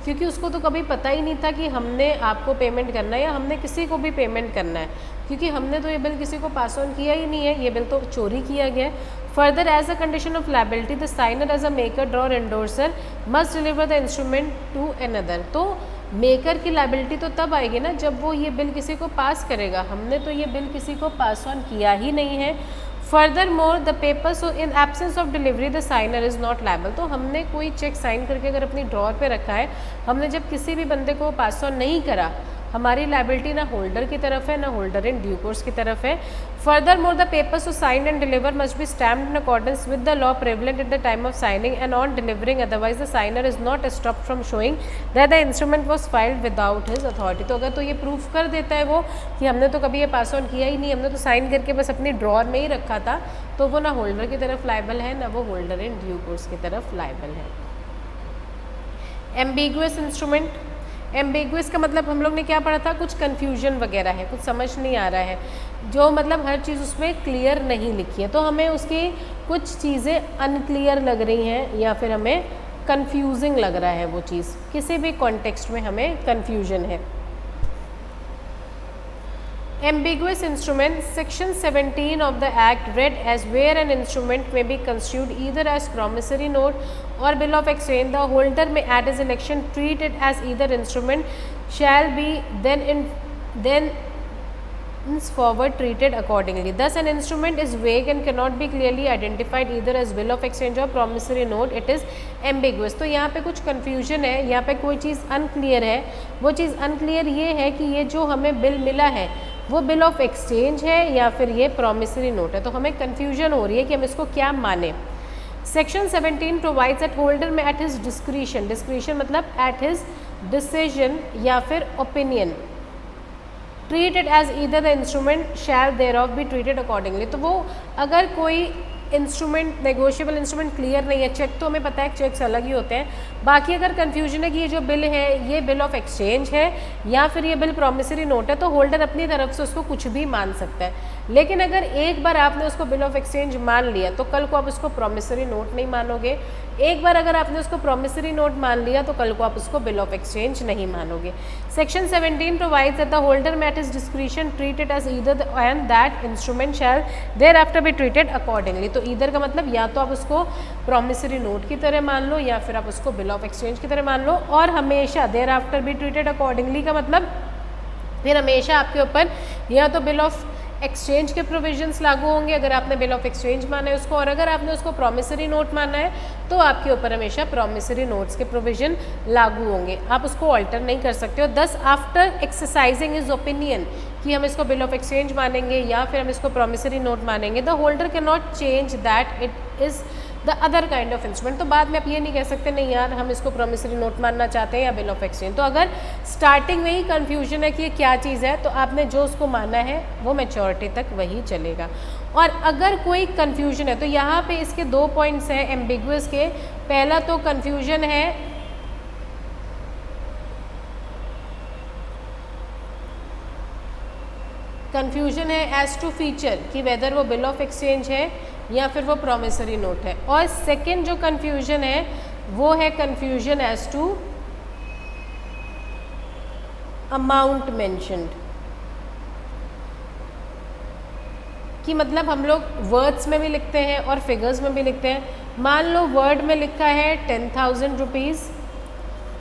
क्योंकि उसको तो कभी पता ही नहीं था कि हमने आपको पेमेंट करना है या हमने किसी को भी पेमेंट करना है, क्योंकि हमने तो ये बिल किसी को पास ऑन किया ही नहीं है, ये बिल तो चोरी किया गया है। Further as a condition of liability the signer as a maker drawer endorser must deliver the instrument to another. तो मेकर की लाइबिलिटी तो तब आएगी ना जब वो ये बिल किसी को पास करेगा, हमने तो ये बिल किसी को पास ऑन किया ही नहीं है। Furthermore the paper so in absence of delivery the signer is not liable. तो हमने कोई चेक साइन करके अगर अपनी ड्रॉअर पे रखा है, हमने जब किसी भी बंदे को पास ऑन नहीं करा, हमारी लाइबिलिटी ना होल्डर की तरफ है ना होल्डर इन ड्यू कोर्स की तरफ है। Furthermore the papers to sign and deliver must be stamped in accordance with the law prevalent at the time of signing and on delivering, otherwise the signer is not stopped from showing that the instrument was filed without his authority. तो अगर तो ये proof कर देता है वो कि हमने तो कभी ये पास ऑन किया ही नहीं, हमने तो साइन करके बस अपनी ड्रॉअर में ही रखा था, तो वो ना होल्डर की तरफ लाइबल है ना वो होल्डर इन ड्यू कोर्स की तरफ लाइबल है। एम्बिगुअस इंस्ट्रूमेंट, एम्बिगुअस का मतलब हम लोग ने क्या पढ़ा था? कुछ कन्फ्यूजन वगैरह है, कुछ समझ नहीं आ रहा है, जो मतलब हर चीज़ उसमें क्लियर नहीं लिखी है, तो हमें उसकी कुछ चीज़ें अनक्लियर लग रही हैं या फिर हमें कन्फ्यूजिंग लग रहा है वो चीज़, किसी भी कॉन्टेक्स्ट में हमें कन्फ्यूजन है। Ambiguous instrument, section 17 of the act read as where an instrument may be construed either as promissory note or bill of exchange, the holder may at his election treat it as either instrument shall be then henceforward treated accordingly. Thus an instrument is vague and cannot be clearly identified either as bill of exchange or promissory note, it is ambiguous। तो यहाँ पे कुछ confusion है, यहाँ पे कोई चीज़ unclear है। वो चीज़ unclear ये है कि ये जो हमें बिल मिला है वो बिल ऑफ एक्सचेंज है या फिर ये प्रॉमिसरी नोट है, तो हमें कन्फ्यूजन हो रही है कि हम इसको क्या माने। Section 17 provides that holder may at his discretion, discretion मतलब एट हिज डिसीजन या फिर opinion, treat it as either the instrument shall thereof be treated accordingly. तो वो अगर कोई इंस्ट्रूमेंट नेगोशिएबल इंस्ट्रूमेंट क्लियर नहीं है, चेक तो हमें पता है चेक्स अलग ही होते हैं, बाकी अगर कन्फ्यूजन है कि ये जो बिल है ये बिल ऑफ एक्सचेंज है या फिर ये बिल प्रॉमिसरी नोट है, तो होल्डर अपनी तरफ से उसको कुछ भी मान सकता है। लेकिन अगर एक बार आपने उसको बिल ऑफ एक्सचेंज मान लिया तो कल को आप उसको प्रॉमिसरी नोट नहीं मानोगे, एक बार अगर आपने उसको प्रॉमिसरी नोट मान लिया तो कल को आप उसको बिल ऑफ एक्सचेंज नहीं मानोगे। Section 17 provides that the holder may at his discretion treat it as either and that instrument shall thereafter be treated accordingly. तो ईदर का मतलब या तो आप उसको प्रॉमिसरी नोट की तरह मान लो या फिर आप उसको बिल ऑफ एक्सचेंज की तरह मान लो, और हमेशा thereafter be treated accordingly का मतलब फिर हमेशा आपके ऊपर या तो बिल ऑफ एक्सचेंज के प्रोविजंस लागू होंगे अगर आपने बिल ऑफ एक्सचेंज माना है उसको, और अगर आपने उसको प्रॉमिसरी नोट माना है तो आपके ऊपर हमेशा प्रॉमिसरी नोट्स के प्रोविजन लागू होंगे, आप उसको ऑल्टर नहीं कर सकते हो। दस आफ्टर एक्सरसाइजिंग हिज ओपिनियन कि हम इसको बिल ऑफ एक्सचेंज मानेंगे या फिर हम इसको प्रॉमिसरी नोट मानेंगे, the holder can not change that it is the other kind of instrument. तो बाद में आप ये नहीं कह सकते नहीं यार हम इसको प्रॉमिसरी नोट मानना चाहते हैं या बिल ऑफ एक्सचेंज। तो अगर स्टार्टिंग में ही कन्फ्यूजन है कि ये क्या चीज़ है तो आपने जो उसको माना है वो मैच्योरिटी तक वही चलेगा। और अगर कोई कन्फ्यूजन है तो यहाँ पे इसके 2 पॉइंट्स हैं एम्बिगुअस के। पहला तो कन्फ्यूजन है एज टू फीचर कि वेदर वो बिल ऑफ एक्सचेंज है या फिर वो प्रॉमिसरी नोट है, और सेकंड जो कन्फ्यूजन है वो है confusion as to amount mentioned, कि मतलब हम लोग वर्ड्स में भी लिखते हैं और फिगर्स में भी लिखते हैं, मान लो वर्ड में लिखा है 10,000 रुपीज़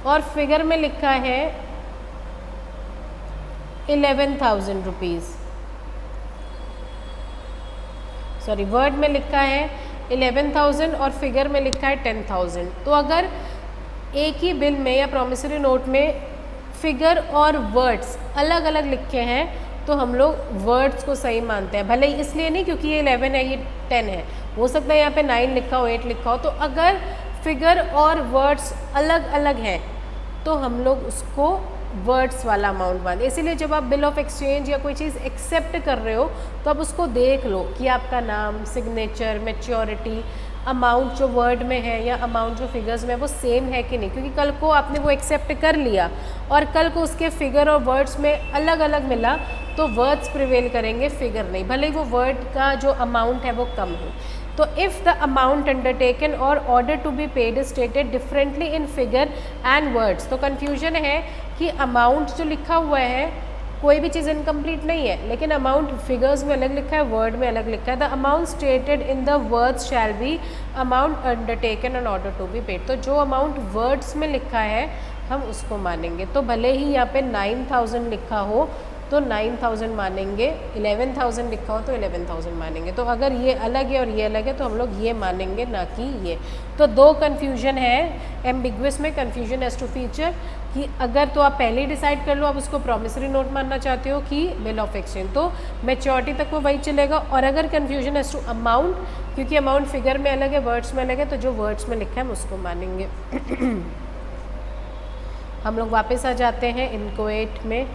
और फिगर में लिखा है 11,000 रुपीज़। सॉरी, वर्ड में लिखा है 11,000 और फिगर में लिखा है 10,000। तो अगर एक ही बिल में या प्रॉमिसरी नोट में फिगर और वर्ड्स अलग अलग लिखे हैं तो हम लोग वर्ड्स को सही मानते हैं, भले ही इसलिए नहीं क्योंकि ये 11 है ये 10 है, हो सकता है यहाँ पे 9 लिखा हो 8 लिखा हो। तो अगर फिगर और वर्ड्स अलग अलग हैं तो हम लोग उसको वर्ड्स वाला अमाउंट मानते। इसीलिए जब आप बिल ऑफ एक्सचेंज या कोई चीज़ एक्सेप्ट कर रहे हो तो आप उसको देख लो कि आपका नाम, सिग्नेचर, मैच्योरिटी, अमाउंट जो वर्ड में है या अमाउंट जो फिगर्स में है वो सेम है कि नहीं, क्योंकि कल को आपने वो एक्सेप्ट कर लिया और कल को उसके फिगर और वर्ड्स में अलग अलग मिला तो वर्ड्स प्रिवेल करेंगे, फिगर नहीं, भले ही वो वर्ड का जो अमाउंट है वो कम हो। तो if the amount undertaken or order to be paid is stated differently in figure and words, तो कन्फ्यूजन है कि अमाउंट जो लिखा हुआ है कोई भी चीज़ इनकम्प्लीट नहीं है, लेकिन अमाउंट फिगर्स में अलग लिखा है, वर्ड में अलग लिखा है। The amount stated in the words shall be amount undertaken and order to be paid, तो जो अमाउंट वर्ड्स में लिखा है हम उसको मानेंगे। तो भले ही यहाँ पे 9,000 लिखा हो तो 9,000 मानेंगे, 11,000 लिखा हो तो 11,000 मानेंगे। तो अगर ये अलग है और ये अलग है तो हम लोग ये मानेंगे, ना कि ये। तो दो कन्फ्यूजन है एम्बिग्वियस में, कन्फ्यूजन एज टू फीचर, कि अगर तो आप पहले ही डिसाइड कर लो आप उसको प्रॉमिसरी नोट मानना चाहते हो कि बिल ऑफ एक्सचेंज, तो मैच्योरिटी तक वो वही चलेगा। और अगर कन्फ्यूजन एज टू अमाउंट, क्योंकि अमाउंट फिगर में अलग है वर्ड्स में अलग है, तो जो वर्ड्स में लिखा है हम उसको मानेंगे। हम लोग वापस आ जाते हैं इनकोएट में।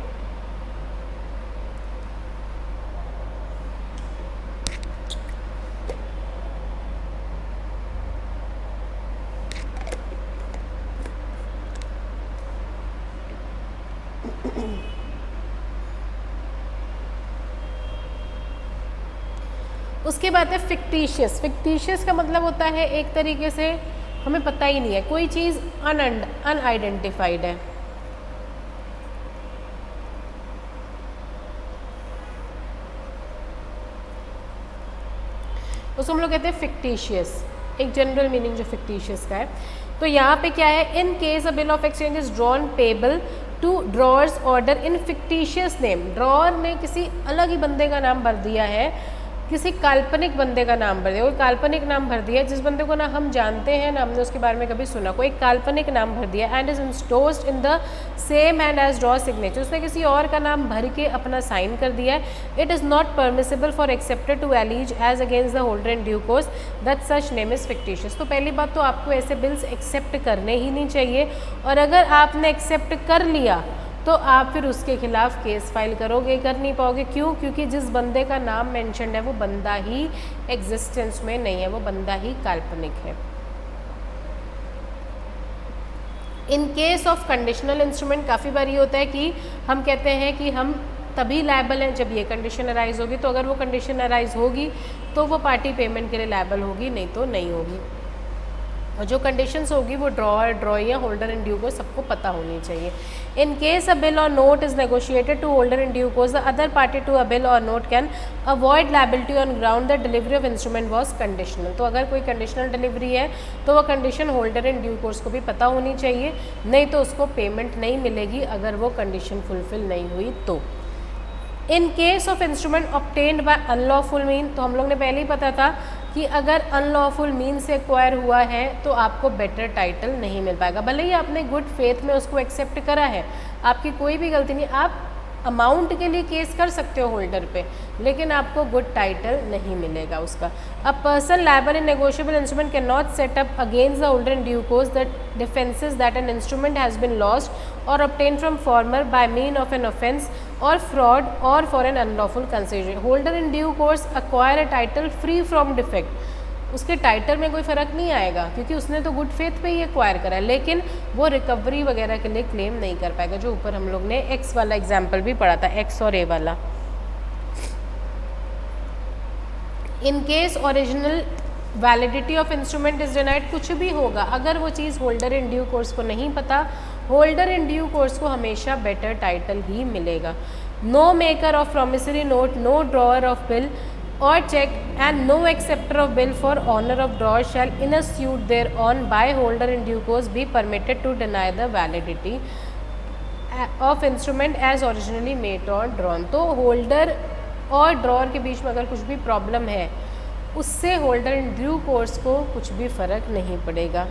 उसके बाद है फिक्टिशियस। फिक्टिशियस का मतलब होता है एक तरीके से हमें पता ही नहीं है, कोई चीज़ अनआइडेंटिफाइड है। उसको हम लोग कहते हैं फिक्टिशियस, एक जनरल मीनिंग जो फिक्टिशियस का है। तो यहाँ पे क्या है, in case a bill of exchange is drawn payable to drawer's order in fictitious name, drawer ने किसी अलग ही बंदे का नाम भर दिया है, किसी काल्पनिक बंदे का नाम भर दिया, कोई काल्पनिक नाम भर दिया जिस बंदे को ना हम जानते हैं ना हमने उसके बारे में कभी सुना, कोई काल्पनिक नाम भर दिया, and is endorsed in the same hand as draw signature, उसने किसी और का नाम भर के अपना साइन कर दिया है। It is not permissible for accepted to allege as against the holder in due course that such name is fictitious. तो पहली बात तो आपको ऐसे बिल्स एक्सेप्ट करने ही नहीं चाहिए, और अगर आपने एक्सेप्ट कर लिया तो आप फिर उसके खिलाफ केस फाइल करोगे, कर नहीं पाओगे। क्यों? क्योंकि जिस बंदे का नाम मेंशन्ड है वो बंदा ही एग्जिस्टेंस में नहीं है, वो बंदा ही काल्पनिक है। In case of conditional instrument काफ़ी बार ये होता है कि हम कहते हैं कि हम तभी लायबल हैं जब ये कंडीशन अराइज होगी, तो अगर वो कंडीशन अराइज होगी तो वो पार्टी पेमेंट के लिए लायबल होगी, नहीं तो नहीं होगी। और जो कंडीशंस होगी वो ड्रॉअर, ड्रॉई या होल्डर इन ड्यू कोर्स सबको पता होनी चाहिए। इन केस अ बिल और note is negotiated to holder in due course, the other party to a bill और note can avoid liability on ground that delivery of instrument was conditional. तो अगर कोई conditional delivery है तो वो condition holder in due course को भी पता होनी चाहिए, नहीं तो उसको पेमेंट नहीं मिलेगी अगर वो कंडीशन फुलफिल नहीं हुई तो। In case of instrument obtained by unlawful mean, तो हम लोग ने पहले ही पता था कि अगर अनलॉफुल मीन से एक्वायर हुआ है तो आपको बेटर टाइटल नहीं मिल पाएगा, भले ही आपने गुड फेथ में उसको एक्सेप्ट करा है, आपकी कोई भी गलती नहीं, आप अमाउंट के लिए केस कर सकते हो होल्डर पे, लेकिन आपको गुड टाइटल नहीं मिलेगा उसका। A person liable in negotiable instrument can not set up against the holder in due course the defences that an instrument has been lost और obtained from former by mean of an offence or fraud or for an unlawful consideration. Holder in due course acquire a title free from defect. उसके title में कोई फ़र्क नहीं आएगा क्योंकि उसने तो गुड फेथ पे ही एक्वायर करा है, लेकिन वो रिकवरी वगैरह के लिए क्लेम नहीं कर पाएगा, जो ऊपर हम लोग ने एक्स वाला एग्जाम्पल भी पढ़ा था, एक्स और ए वाला। In case original validity of instrument is denied, कुछ भी होगा अगर वो चीज़ होल्डर इन ड्यू कोर्स को नहीं पता, होल्डर इन ड्यू कोर्स को हमेशा बेटर टाइटल ही मिलेगा। No maker of promissory note, no drawer of bill or check, and no acceptor of bill for honor of draw shall in a suit thereon by holder in due course be permitted to deny the validity of instrument as originally made or drawn। तो holder और drawer के बीच में अगर कुछ भी problem है उससे holder in due course को कुछ भी फ़र्क नहीं पड़ेगा।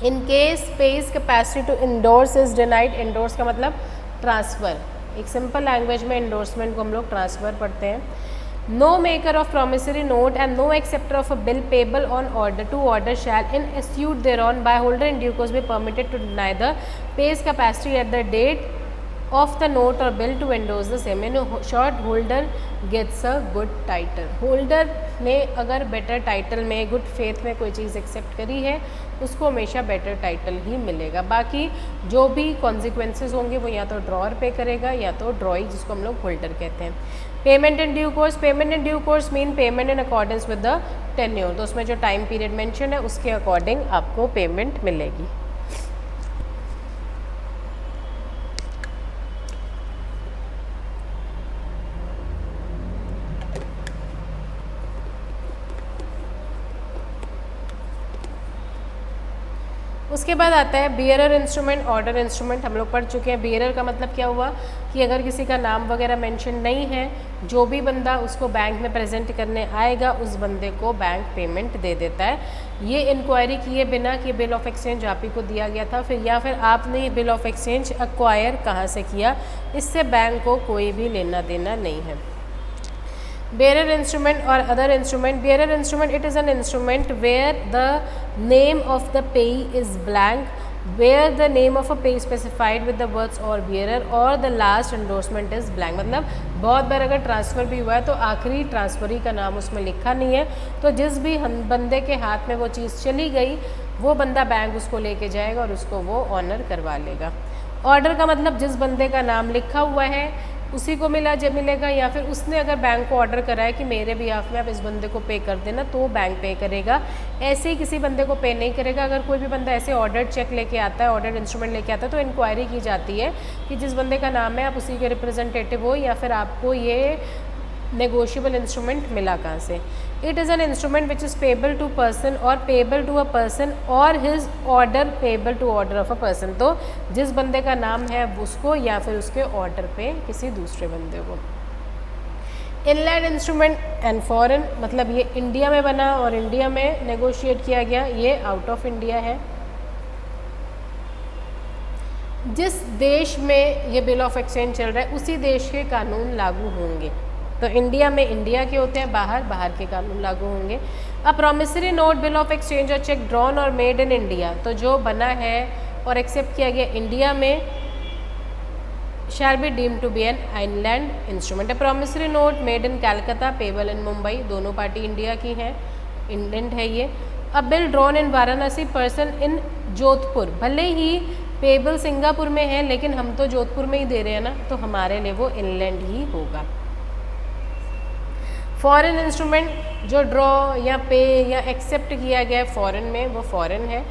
In case page capacity to endorse is denied, endorse का मतलब ट्रांसफ़र, एक सिंपल लैंग्वेज में इंडोर्समेंट को हम लोग ट्रांसफ़र पढ़ते हैं। No maker of promissory note and no acceptor of a bill payable on order to order shall in a suit thereon by holder in due course be permitted to deny the payee's capacity at the date of the note or bill to endorse the same। in short holder gets a good title। Holder ने अगर better title में good faith में कोई चीज़ accept करी है उसको हमेशा better title ही मिलेगा। बाकी जो भी कॉन्सिक्वेंसेज होंगे वो या तो ड्रॉअर पे करेगा या तो ड्रॉई जिसको हम लोग होल्डर कहते हैं। Payment in due course, payment in due course mean payment in accordance with the tenure. तो उसमें जो टाइम पीरियड मेंशन है उसके अकॉर्डिंग आपको पेमेंट मिलेगी। उसके बाद आता है बियरर इंस्ट्रूमेंट, ऑर्डर इंस्ट्रूमेंट हम लोग पढ़ चुके हैं। बियरर का मतलब क्या हुआ कि अगर किसी का नाम वगैरह मेंशन नहीं है, जो भी बंदा उसको बैंक में प्रेजेंट करने आएगा उस बंदे को बैंक पेमेंट दे देता है। ये इंक्वायरी किए बिना कि बिल ऑफ एक्सचेंज आप ही को दिया गया था फिर या फिर आपने ये बिल ऑफ एक्सचेंज एक्वायर कहाँ से किया, इससे बैंक को कोई भी लेना देना नहीं है। bearer instrument or other instrument, bearer instrument, it is an instrument where the name of the payee is blank, where the name of a payee specified with the words or bearer or the last endorsement is blank। मतलब बहुत बार अगर transfer भी हुआ है तो आखिरी transferee का नाम उसमें लिखा नहीं है, तो जिस भी बंदे के हाथ में वो चीज़ चली गई वो बंदा बैंक उसको लेके जाएगा और उसको वो ऑनर करवा लेगा। ऑर्डर का मतलब जिस बंदे का नाम लिखा हुआ है उसी को मिलेगा, या फिर उसने अगर बैंक को ऑर्डर करा है कि मेरे बिहाफ में आप इस बंदे को पे कर देना तो बैंक पे करेगा। ऐसे ही किसी बंदे को पे नहीं करेगा। अगर कोई भी बंदा ऐसे ऑर्डर चेक लेके आता है, ऑर्डर इंस्ट्रूमेंट लेके आता है तो इंक्वायरी की जाती है कि जिस बंदे का नाम है आप उसी के रिप्रेजेंटेटिव हो या फिर आपको ये नेगोशिएबल इंस्ट्रूमेंट मिला कहाँ से। It is an instrument which is payable to person or payable to a person or his order payable to order of a person. तो जिस बंदे का नाम है उसको या फिर उसके ऑर्डर पे किसी दूसरे बंदे को। इनलैंड इंस्ट्रूमेंट एंड फॉरेन, मतलब ये इंडिया में बना और इंडिया में नेगोशिएट किया गया, ये आउट ऑफ इंडिया है। जिस देश में ये बिल ऑफ एक्सचेंज चल रहा है उसी देश के कानून लागू होंगे। तो इंडिया में इंडिया के होते हैं, बाहर के कानून लागू होंगे। अ promissory note, bill of exchange or check drawn और मेड इन इंडिया, तो जो बना है और एक्सेप्ट किया गया इंडिया में, shall be deem to be an inland instrument. A promissory note made in Calcutta, payable in Mumbai, दोनों पार्टी इंडिया की हैं, इंडियन है ये। A bill drawn in Varanasi, person in Jodhpur, भले ही पेबल सिंगापुर में है लेकिन हम तो जोधपुर में ही दे रहे हैं ना, तो हमारे लिए वो इनलैंड ही होगा। फॉरेन इंस्ट्रूमेंट जो ड्रॉ या पे या एक्सेप्ट किया गया है फॉरेन में, वो फॉरेन है।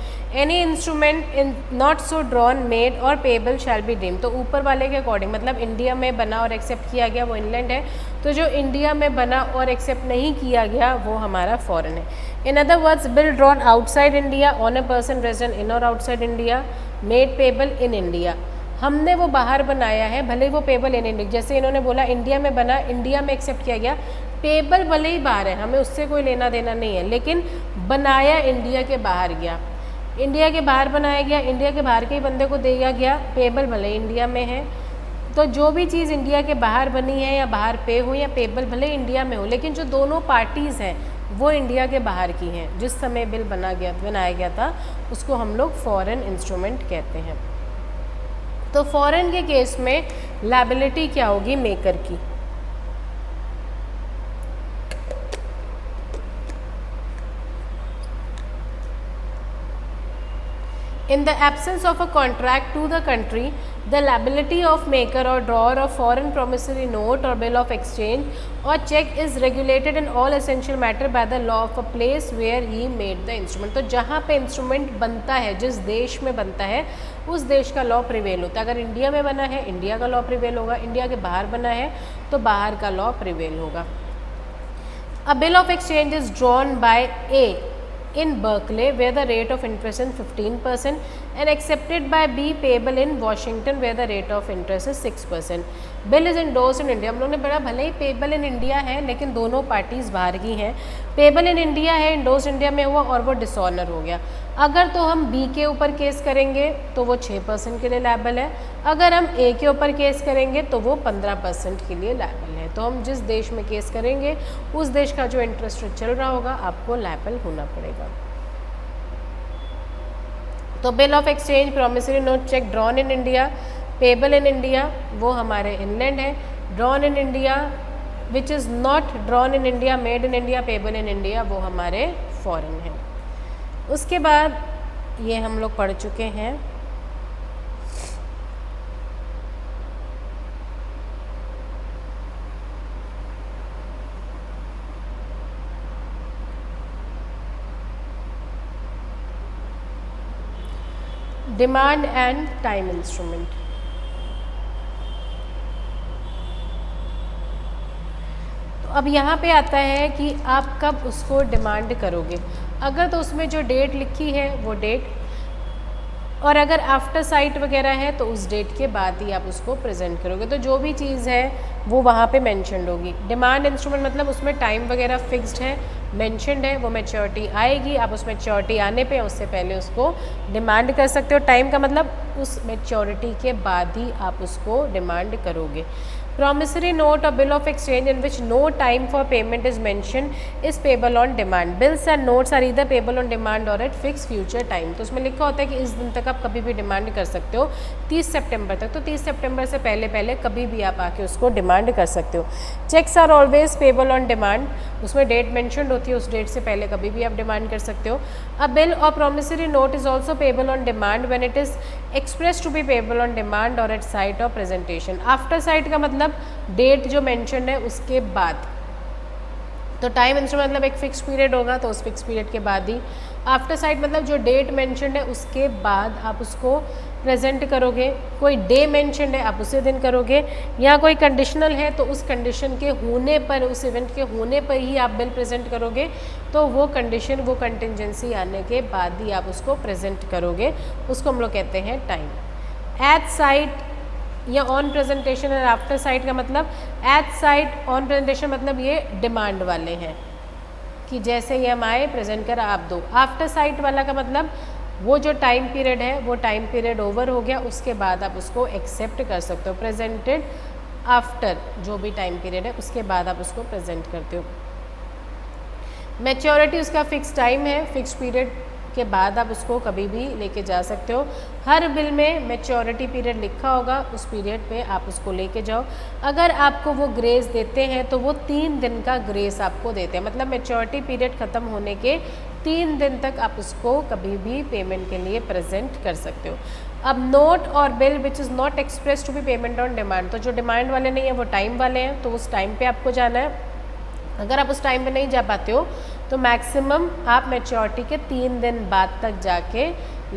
Any instrument in not so drawn made और पेबल शैल बी डीम, तो ऊपर वाले के अकॉर्डिंग मतलब इंडिया में बना और एक्सेप्ट किया गया वो इनलैंड है, तो जो इंडिया में बना और एक्सेप्ट नहीं किया गया वो हमारा फॉरेन है। In other words, bill drawn outside India on a person resident in और outside India, made payable in India, हमने वो बाहर बनाया है भले ही वो पेबल इन इंडिया, जैसे इन्होंने बोला इंडिया में बना, इंडिया में एक्सेप्ट किया गया, पेबल भले ही बाहर है, हमें उससे कोई लेना देना नहीं है, लेकिन बनाया इंडिया के बाहर गया, इंडिया के बाहर बनाया गया, इंडिया के बाहर के ही बंदे को दिया गया, पेबल भले ही इंडिया में है। तो जो भी चीज़ इंडिया के बाहर बनी है या बाहर पे हो या पेबल भले इंडिया में हो, लेकिन जो दोनों पार्टीज़ हैं वो इंडिया के बाहर की हैं, जिस समय बिल बनाया गया था उसको हम लोग फॉरेन इंस्ट्रूमेंट कहते हैं। तो फॉरेन के केस में लायबिलिटी क्या होगी, मेकर की। In the absence of a contract to the country, the liability of maker or drawer of foreign promissory note or bill of exchange or check is regulated in all essential matter by the law of a place where he made the instrument। तो जहाँ पे instrument बनता है, जिस देश में बनता है उस देश का लॉ प्रिवेल होता है। अगर इंडिया में बना है इंडिया का लॉ प्रिवेल होगा, इंडिया के बाहर बना है तो बाहर का लॉ प्रिवेल होगा। A bill of exchange is drawn by A in Berkeley where the rate of interest is 15% and accepted by B payable in Washington where the rate of interest is 6%. Bill is endorsed in India. हम लोगों ने पढ़ा भले ही payable in India है लेकिन दोनों parties बाहर की हैं। पेबल इन इंडिया है, इंडोर्स्ड इंडिया में हुआ और वो डिसऑनर हो गया। अगर तो हम बी के ऊपर केस करेंगे तो वो 6% के लिए लायबल है, अगर हम ए के ऊपर केस करेंगे तो वो 15% के लिए लायबल है। तो हम जिस देश में केस करेंगे उस देश का जो इंटरेस्ट रेट चल रहा होगा आपको लायबल होना पड़ेगा। तो bill of exchange, promissory note, check drawn in India, payable in India वो हमारे इनलैंड है, drawn in India which is not drawn in India, made in India, payable in India वो हमारे फॉरेन है। उसके बाद ये हम लोग पढ़ चुके हैं डिमांड एंड टाइम इंस्ट्रूमेंट। तो अब यहाँ पे आता है कि आप कब उसको डिमांड करोगे। अगर तो उसमें जो डेट लिखी है वो डेट, और अगर आफ्टर साइट वगैरह है तो उस डेट के बाद ही आप उसको प्रेजेंट करोगे। तो जो भी चीज़ है वो वहाँ पे मेंशन्ड होगी। डिमांड इंस्ट्रूमेंट मतलब उसमें टाइम वगैरह फिक्स्ड है, मेंशन्ड है, वो मैच्योरिटी आएगी, आप उस मैच्योरिटी आने पे उससे पहले उसको डिमांड कर सकते हो। टाइम का मतलब उस मैच्योरिटी के बाद ही आप उसको डिमांड करोगे। Promissory note or bill of exchange in which no time for payment is mentioned is payable on demand. Bills and notes are either payable on demand or at fixed future time. तो उसमें लिखा होता है कि इस दिन तक आप कभी भी डिमांड कर सकते हो, 30 सितंबर तक। तो 30 सितंबर से पहले पहले कभी भी आप आके उसको डिमांड कर सकते हो। Cheques are always payable on demand, उसमें डेट मैंशनड होती है, उस डेट से पहले कभी भी आप डिमांड कर सकते हो। अ बिल और promissory note is also payable on demand when it is express to be payable on demand और at sight of presentation. After sight का मतलब डेट जो मेंशन है उसके बाद। तो टाइम इंस्ट्रूमेंट मतलब एक फिक्स पीरियड होगा तो उस फिक्स पीरियड के बाद ही। आफ्टर साइट मतलब जो डेट मेंशन है उसके बाद आप उसको प्रेजेंट करोगे। कोई डे मेंशन है आप उसी दिन करोगे, या कोई कंडीशनल है तो उस कंडीशन के होने पर, उस इवेंट के होने पर ही आप बिल प्रेजेंट करोगे। तो वो कंडीशन, वो कंटिजेंसी आने के बाद ही आप उसको प्रेजेंट करोगे, उसको हम लोग कहते हैं टाइम। एट साइट या ऑन प्रेजेंटेशन और आफ्टर साइट का मतलब, एट साइट ऑन प्रेजेंटेशन मतलब ये डिमांड वाले हैं कि जैसे ही हम आए प्रेजेंट कर आप दो। आफ्टर साइट वाला का मतलब वो जो टाइम पीरियड है वो टाइम पीरियड ओवर हो गया, उसके बाद आप उसको एक्सेप्ट कर सकते हो। प्रेजेंटेड आफ्टर जो भी टाइम पीरियड है उसके बाद आप उसको प्रेजेंट करते हो। मैच्योरिटी उसका फिक्स टाइम है, फिक्स पीरियड के बाद आप उसको कभी भी लेके जा सकते हो। हर बिल में मैच्योरिटी पीरियड लिखा होगा, उस पीरियड पे आप उसको लेके जाओ। अगर आपको वो ग्रेस देते हैं तो वो 3 दिन का ग्रेस आपको देते हैं, मतलब मैच्योरिटी पीरियड ख़त्म होने के 3 दिन तक आप उसको कभी भी पेमेंट के लिए प्रेजेंट कर सकते हो। अब note or bill which is not express to be payment on demand, तो जो डिमांड वाले नहीं है वो टाइम वाले हैं, तो उस टाइम पे आपको जाना है। अगर आप उस टाइम पे नहीं जा पाते हो तो मैक्सिमम आप मैच्योरिटी के 3 दिन बाद तक जाके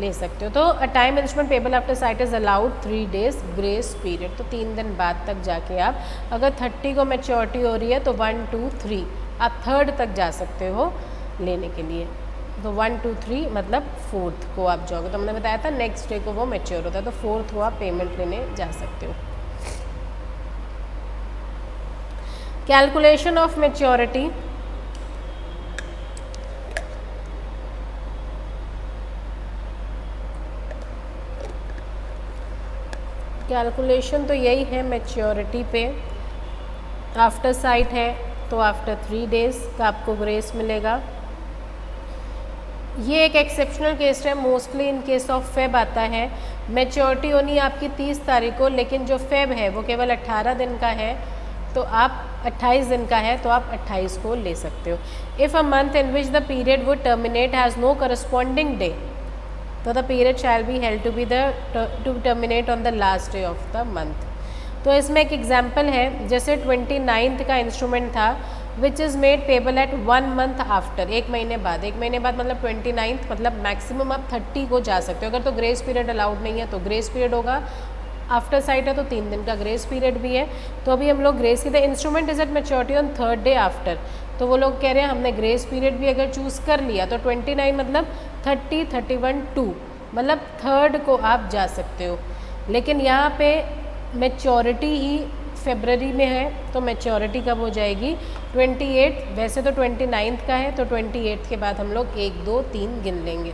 ले सकते हो। तो a time instrument payable after site is allowed 3 days grace period, तो 3 दिन बाद तक जाके आप, अगर 30 को मैच्योरिटी हो रही है तो 1, 2, 3 आप 3rd तक जा सकते हो लेने के लिए। तो 1, 2, 3 मतलब 4th को आप जाओगे। तो हमने बताया था नेक्स्ट डे को वो मैच्योर होता है, तो 4th को आप पेमेंट लेने जा सकते हो। कैलकुलेशन ऑफ मैच्योरिटी, कैलकुलेशन तो यही है मैच्योरिटी पे। आफ्टर साइट है तो आफ्टर 3 days का आपको ग्रेस मिलेगा। ये एक एक्सेप्शनल केस है, mostly in case of Feb आता है। मैच्योरिटी होनी आपकी 30 तारीख को, लेकिन जो फेब है वो केवल 18 दिन का है, तो आप 28 दिन का है तो आप 28 को ले सकते हो। If a month in which the period would terminate has no corresponding day, तो the period shall be held to be to terminate on the last day of the month. तो इसमें एक एग्जाम्पल है, जैसे 29th का instrument था which is made payable eight 1 month after, 1 महीने बाद। 1 महीने बाद मतलब 29th, मतलब मैक्सिमम आप 30 को जा सकते हो। अगर तो ग्रेस पीरियड अलाउड नहीं है तो ग्रेस पीरियड होगा, आफ्टर साइट है तो 3 दिन का ग्रेस पीरियड भी है। तो अभी हम लोग ग्रेस की, the instrument is at maturity on 3rd day after, तो वो लोग कह रहे हैं हमने ग्रेस पीरियड भी अगर चूज़ कर लिया तो 29 मतलब 30, 31, 2 मतलब 3rd को आप जा सकते हो। लेकिन यहाँ पे मैच्योरिटी ही फरवरी में है, तो मैच्योरिटी कब हो जाएगी 28। वैसे तो 29 का है, तो 28 के बाद हम लोग 1, 2, 3 गिन लेंगे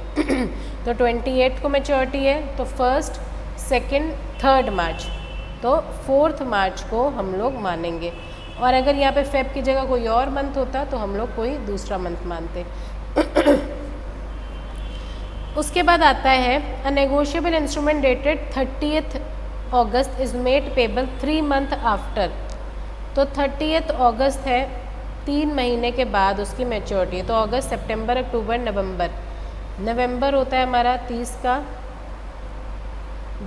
तो 28 को मैच्योरिटी है, तो 1st, 2nd, 3rd मार्च, तो 4th मार्च को हम लोग मानेंगे। और अगर यहाँ पे फेब की जगह कोई और मंथ होता तो हम लोग कोई दूसरा मंथ मानते उसके बाद आता है a negotiable instrument dated 30th August is made payable 3 month after. तो 30th अगस्त है, 3 महीने के बाद उसकी मैच्योरिटी। तो अगस्त, सितंबर, अक्टूबर, नवंबर। नवंबर होता है हमारा 30 का,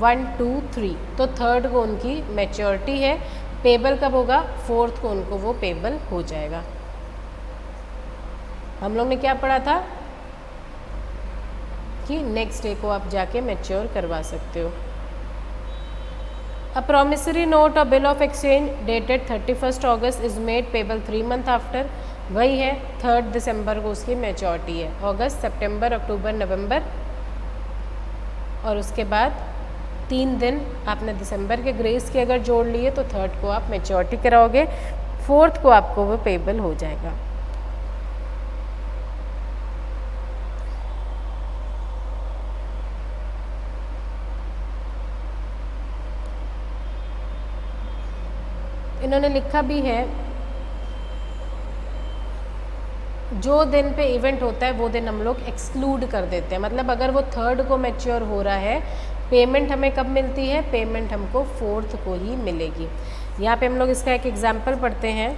1, 2, 3, तो 3rd को उनकी मैच्योरिटी है। पेबल कब होगा 4th को उनको वो पेबल हो जाएगा। हम लोग ने क्या पढ़ा था कि नेक्स्ट डे को आप जाके मैच्योर करवा सकते हो। अ promissory note or bill of exchange dated 31st August is made payable 3 month after. वही है 3rd दिसंबर को उसकी मैच्योरिटी है। अगस्त, सितंबर, अक्टूबर, नवंबर और उसके बाद 3 दिन आपने दिसंबर के ग्रेस के अगर जोड़ लिए तो 3rd को आप मैच्योरिटी कराओगे, 4th को आपको वो पेबल हो जाएगा। इन्होंने लिखा भी है जो दिन पे इवेंट होता है वो दिन हम लोग एक्सक्लूड कर देते हैं। मतलब अगर वो 3rd को मैच्योर हो रहा है, पेमेंट हमें कब मिलती है, पेमेंट हमको 4th को ही मिलेगी। यहाँ पे हम लोग इसका एक एग्जाम्पल पढ़ते हैं।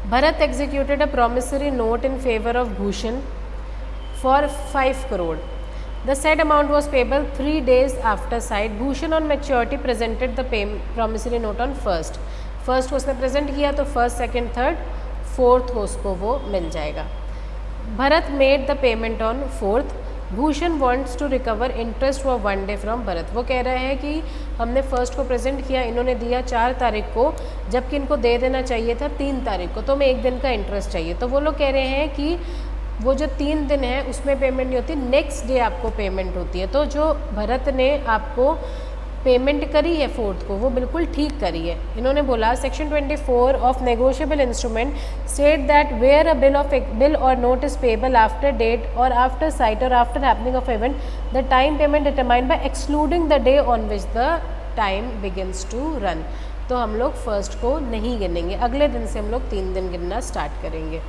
Bharat executed a promissory note in favour of Bhushan for 5 crore. The said amount was payable 3 days after sight. Bhushan on maturity presented the promissory note on 1st. 1st को उसने प्रेजेंट किया तो 1st, 2nd, 3rd, 4th को उसको वो मिल जाएगा। Bharat made the payment on 4th. Bhushan wants to recover interest for 1 day from Bharat. वो कह रहे हैं कि हमने 1st को प्रेजेंट किया, इन्होंने दिया 4 तारीख को, जबकि इनको दे देना चाहिए था 3 तारीख को, तो हमें 1 दिन का इंटरेस्ट चाहिए। तो वो लोग कह रहे हैं कि वो जो 3 दिन है उसमें पेमेंट नहीं होती, नेक्स्ट डे आपको पेमेंट होती है। तो जो भरत ने आपको पेमेंट करी है 4th को, वो बिल्कुल ठीक करी है। इन्होंने बोला section 24 of negotiable instrument state that where a bill और note is payable after date or after sight or after happening of event the time payment determined by excluding the day on which the time begins to run. तो हम लोग 1st को नहीं गिनेंगे, अगले दिन से हम लोग 3 दिन गिनना स्टार्ट करेंगे।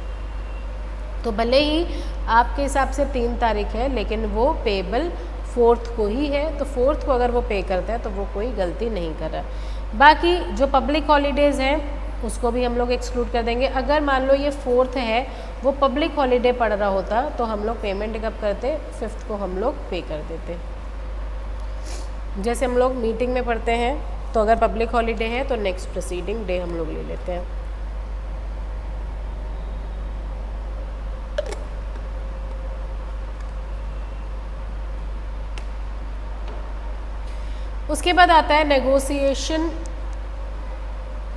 तो भले ही आपके हिसाब से 3 तारीख है, लेकिन वो पेबल 4th को ही है, तो 4th को अगर वो पे करता है तो वो कोई गलती नहीं कर रहा। बाकी जो पब्लिक हॉलीडेज़ हैं उसको भी हम लोग एक्सक्लूड कर देंगे। अगर मान लो ये 4th है, वो पब्लिक हॉलीडे पड़ रहा होता तो हम लोग पेमेंट कब करते, 5th को हम लोग पे कर देते। जैसे हम लोग मीटिंग में पढ़ते हैं, तो अगर पब्लिक हॉलीडे है तो नेक्स्ट प्रोसीडिंग डे हम लोग ले लेते हैं। उसके बाद आता है नेगोशिएशन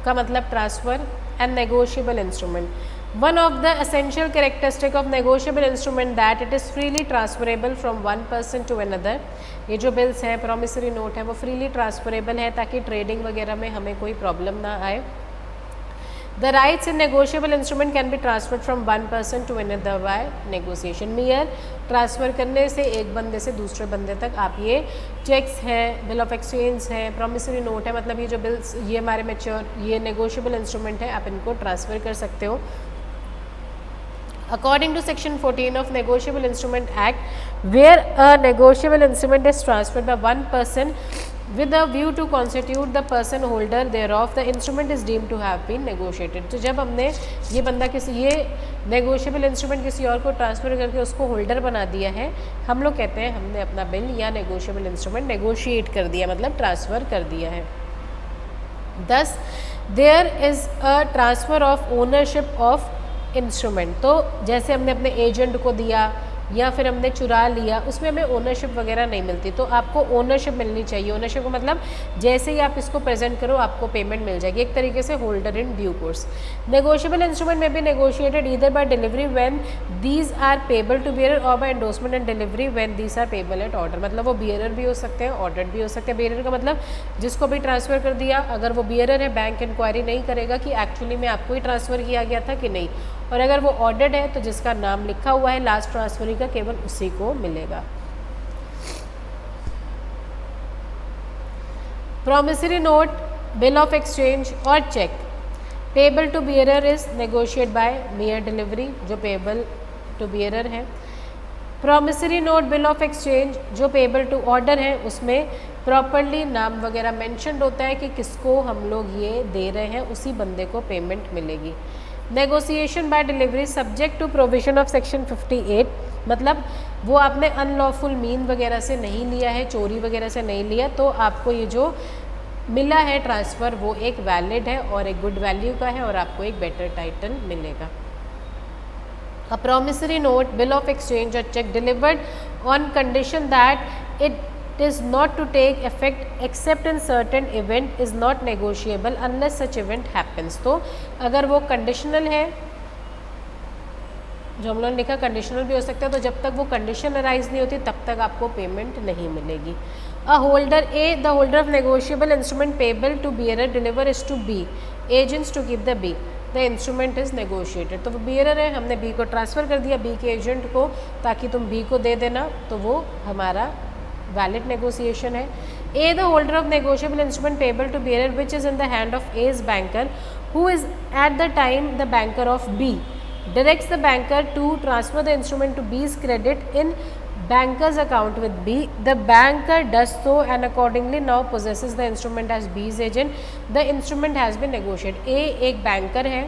का मतलब transfer and negotiable instrument. One of the essential characteristic of negotiable instrument that it is freely transferable from one person to another. ये जो बिल्स हैं, प्रॉमिसरी नोट है, वो फ्रीली ट्रांसफरेबल है ताकि ट्रेडिंग वगैरह में हमें कोई प्रॉब्लम ना आए। The rights in negotiable instrument can be transferred from one person to another by negotiation. mere transfer करने से एक बंदे से दूसरे बंदे तक आप ये चेक्स हैं, बिल ऑफ एक्सचेंज है, प्रॉमिसरी नोट है, मतलब ये जो बिल्स, ये हमारे मैच्योर, ये नेगोशिएबल इंस्ट्रूमेंट है, आप इनको ट्रांसफ़र कर सकते हो। According to section 14 of negotiable instrument act, where a negotiable instrument is transferred by one person with a view to constitute the person holder thereof, the instrument is deemed to have been negotiated. तो जब हमने ये बंदा ये negotiable instrument किसी और को transfer करके उसको होल्डर बना दिया है, हम लोग कहते हैं हमने अपना बिल या नेगोशिएबल इंस्ट्रूमेंट नेगोशिएट कर दिया, मतलब ट्रांसफ़र कर दिया है। Thus there is a transfer of ownership of instrument. तो जैसे हमने अपने एजेंट को दिया या फिर हमने चुरा लिया, उसमें हमें ओनरशिप वगैरह नहीं मिलती। तो आपको ओनरशिप मिलनी चाहिए। ओनरशिप का मतलब जैसे ही आप इसको प्रेजेंट करो आपको पेमेंट मिल जाएगी, एक तरीके से holder in due course. Negotiable instrument में भी negotiated either by delivery when these are payable to bearer or by endorsement and delivery when these are payable at order. मतलब वो बियरर भी हो सकते हैं, ऑर्डर्ड भी हो सकते हैं। बियरर का मतलब जिसको भी ट्रांसफ़र कर दिया, अगर वो बियरर है बैंक इंक्वायरी नहीं करेगा कि एक्चुअली में आपको ही ट्रांसफ़र किया गया था कि नहीं, और अगर वो ऑर्डर्ड है तो जिसका नाम लिखा हुआ है लास्ट ट्रांसफरी का केवल उसी को मिलेगा। Promissory note, bill of exchange or cheque payable to bearer is negotiate by mere delivery, जो पेबल टू बियरर है। Promissory note, bill of exchange जो पेबल टू ऑर्डर है, उसमें प्रॉपरली नाम वगैरह मेंशन्ड होता है कि किसको हम लोग ये दे रहे हैं, उसी बंदे को पेमेंट मिलेगी। Negotiation by delivery subject to provision of section 58, मतलब वो आपने अनलॉफुल मीन वगैरह से नहीं लिया है, चोरी वगैरह से नहीं लिया, तो आपको ये जो मिला है ट्रांसफ़र वो एक वैलिड है और एक गुड वैल्यू का है और आपको एक बेटर टाइटल मिलेगा। A promissory note, bill of exchange or check delivered on condition that it is not to take effect except in certain event is not negotiable unless such event happens। तो अगर वो conditional है, जो हम लोगों ने लिखा कंडीशनल भी हो सकता है, तो जब तक वो कंडीशन अराइज नहीं होती तब तक आपको पेमेंट नहीं मिलेगी। A holder A, the holder of negotiable instrument payable to bearer deliver is to B agents to give the B the instrument is negotiated. तो वो बियरर है, हमने बी को ट्रांसफ़र कर दिया बी के एजेंट को ताकि तुम बी को दे देना, तो वो हमारा वैलिड नेगोशिएशन है। A, the holder of negotiable instrument payable to bearer which is in the hand of A's banker who is at the time the banker of B directs the banker to transfer the instrument to B's credit in banker's account with B. The banker does so and accordingly now possesses the instrument as B's agent. The instrument has been negotiated. A एक banker है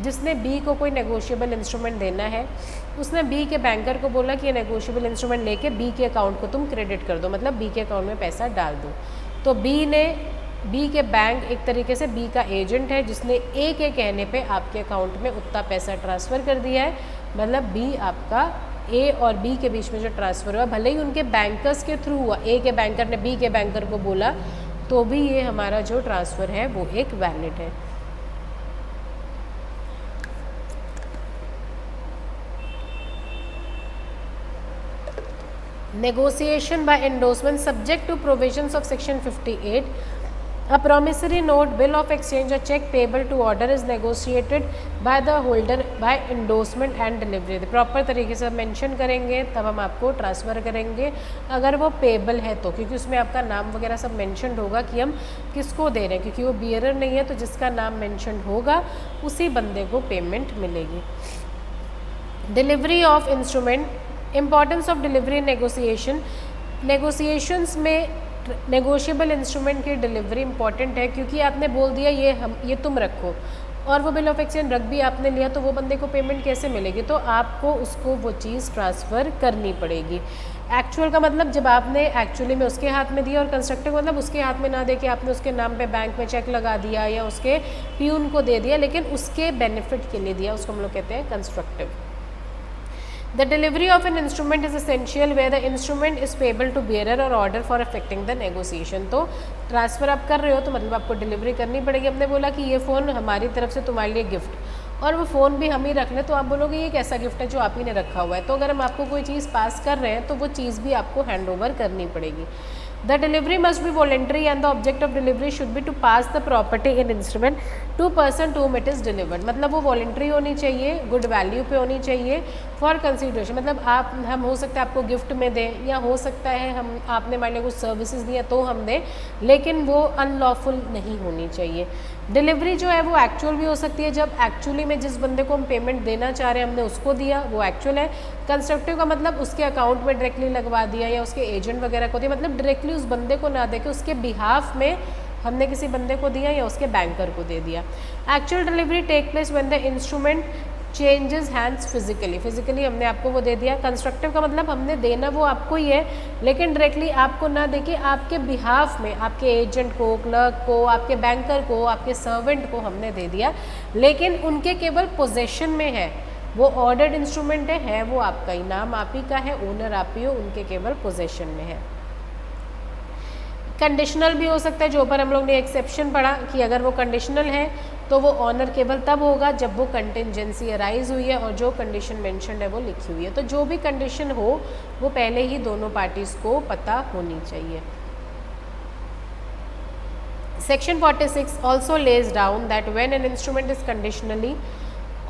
जिसने B को कोई negotiable instrument देना है, उसने B के banker को बोला कि ये नेगोशिएबल इंस्ट्रूमेंट लेके B के अकाउंट को तुम क्रेडिट कर दो, मतलब B के अकाउंट में पैसा डाल दो। तो बी के बैंक एक तरीके से बी का एजेंट है जिसने ए के कहने पे आपके अकाउंट में उतना पैसा ट्रांसफ़र कर दिया है, मतलब बी आपका ए और बी के बीच में जो ट्रांसफ़र हुआ, भले ही उनके बैंकर्स के थ्रू हुआ, ए के बैंकर ने बी के बैंकर को बोला, तो भी ये हमारा जो ट्रांसफ़र है वो एक वैलिड है। Negotiation by endorsement subject to provisions of section 58. A promissory note, bill of exchange or check payable to order is negotiated by the holder by endorsement and delivery। Proper तरीके से mention करेंगे तब हम आपको transfer करेंगे, अगर वो payable है तो, क्योंकि उसमें आपका नाम वगैरह सब मेंशन होगा कि हम किसको दे रहे हैं, क्योंकि वो बियरर नहीं है, तो जिसका नाम मेंशन होगा उसी बंदे को पेमेंट मिलेगी। Delivery of instrument, importance of delivery negotiation. Negotiations में नेगोशिएबल इंस्ट्रूमेंट की डिलीवरी इंपॉर्टेंट है, क्योंकि आपने बोल दिया ये तुम रखो, और वो बिल ऑफ एक्सचेंज रख भी आपने लिया, तो वो बंदे को पेमेंट कैसे मिलेगी, तो आपको उसको वो चीज़ ट्रांसफ़र करनी पड़ेगी। एक्चुअल का मतलब जब आपने एक्चुअली में उसके हाथ में दिया, और कंस्ट्रक्टिव मतलब उसके हाथ में ना दे के आपने उसके नाम पे बैंक में चेक लगा दिया या उसके प्यून को दे दिया, लेकिन उसके बेनिफिट के लिए दिया, उसको हम लोग कहते हैं constructive. The delivery of an instrument is essential where the instrument is payable to bearer or order for effecting the negotiation। तो ट्रांसफ़र आप कर रहे हो तो मतलब आपको डिलीवरी करनी पड़ेगी। हमने बोला कि ये फ़ोन हमारी तरफ से तुम्हारे लिए गिफ्ट, और वो फ़ोन भी हम ही रख लें, तो आप बोलोगे ये कैसा गिफ्ट है जो आप ही ने रखा हुआ है। तो अगर हम आपको कोई चीज़ पास कर रहे हैं तो वो चीज़ भी आपको हैंड ओवर करनी पड़ेगी। The delivery must be voluntary and the object of delivery should be to pass the property in instrument to person to whom it is delivered। मतलब वो वॉलेंट्री होनी चाहिए, गुड वैल्यू पे होनी चाहिए, फॉर कंसिडरेशन, मतलब हम हो सकता है आपको गिफ्ट में दें, या हो सकता है हम आपने हमारे लिए कुछ सर्विसेज दिया तो हम दें, लेकिन वो अनलॉफुल नहीं होनी चाहिए। डिलीवरी जो है वो एक्चुअल भी हो सकती है, जब एक्चुअली में जिस बंदे को हम पेमेंट देना चाह रहे हैं हमने उसको दिया, वो एक्चुअल है। कंस्ट्रक्टिव का मतलब उसके अकाउंट में डायरेक्टली लगवा दिया या उसके एजेंट वगैरह को दिया, मतलब डायरेक्टली उस बंदे को ना दे के उसके बिहाफ में हमने किसी बंदे को दिया या उसके बैंकर को दे दिया। Actual delivery take place when the instrument changes hands physically हमने आपको वो दे दिया। कंस्ट्रक्टिव का मतलब हमने देना वो आपको ही है, लेकिन डायरेक्टली आपको ना दे के आपके बिहाफ में आपके एजेंट को, क्लर्क को, आपके बैंकर को, आपके सर्वेंट को हमने दे दिया, लेकिन उनके केवल पोजेशन में है, वो ऑर्डर्ड इंस्ट्रूमेंट है वो आपका ही, नाम आप ही का है, ओनर आप ही हो, उनके केवल पोजेशन में है। कंडीशनल भी हो सकता है, जो ऊपर हम लोग ने एक्सेप्शन पढ़ा कि अगर वो कंडीशनल है तो वो ऑनर केवल तब होगा जब वो कंटिजेंसी अराइज हुई है और जो कंडीशन मेंशन्ड है वो लिखी हुई है। तो जो भी कंडीशन हो वो पहले ही दोनों पार्टीज को पता होनी चाहिए। Section 46 also lays down that when an instrument is conditionally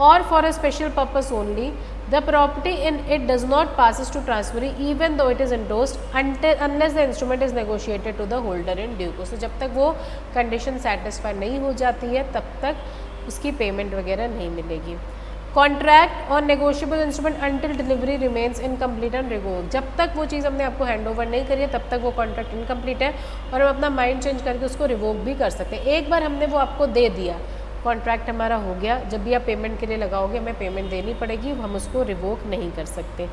or for a special purpose only, the property in it does not passes to transferee even though it is endorsed unless the instrument is negotiated to the holder in due course। तो जब तक वो condition satisfy नहीं हो जाती है तब तक उसकी पेमेंट वगैरह नहीं मिलेगी। कॉन्ट्रैक्ट और negotiable instrument until delivery remains incomplete and revoke, जब तक वो चीज़ हमने आपको हैंड ओवर नहीं करी है तब तक वो कॉन्ट्रैक्ट इनकम्प्लीट है और हम अपना माइंड चेंज करके उसको रिवोक भी कर सकते हैं। एक बार हमने वो आपको दे दिया, कॉन्ट्रैक्ट हमारा हो गया, जब भी आप पेमेंट के लिए लगाओगे हमें पेमेंट देनी पड़ेगी, हम उसको रिवोक नहीं कर सकते।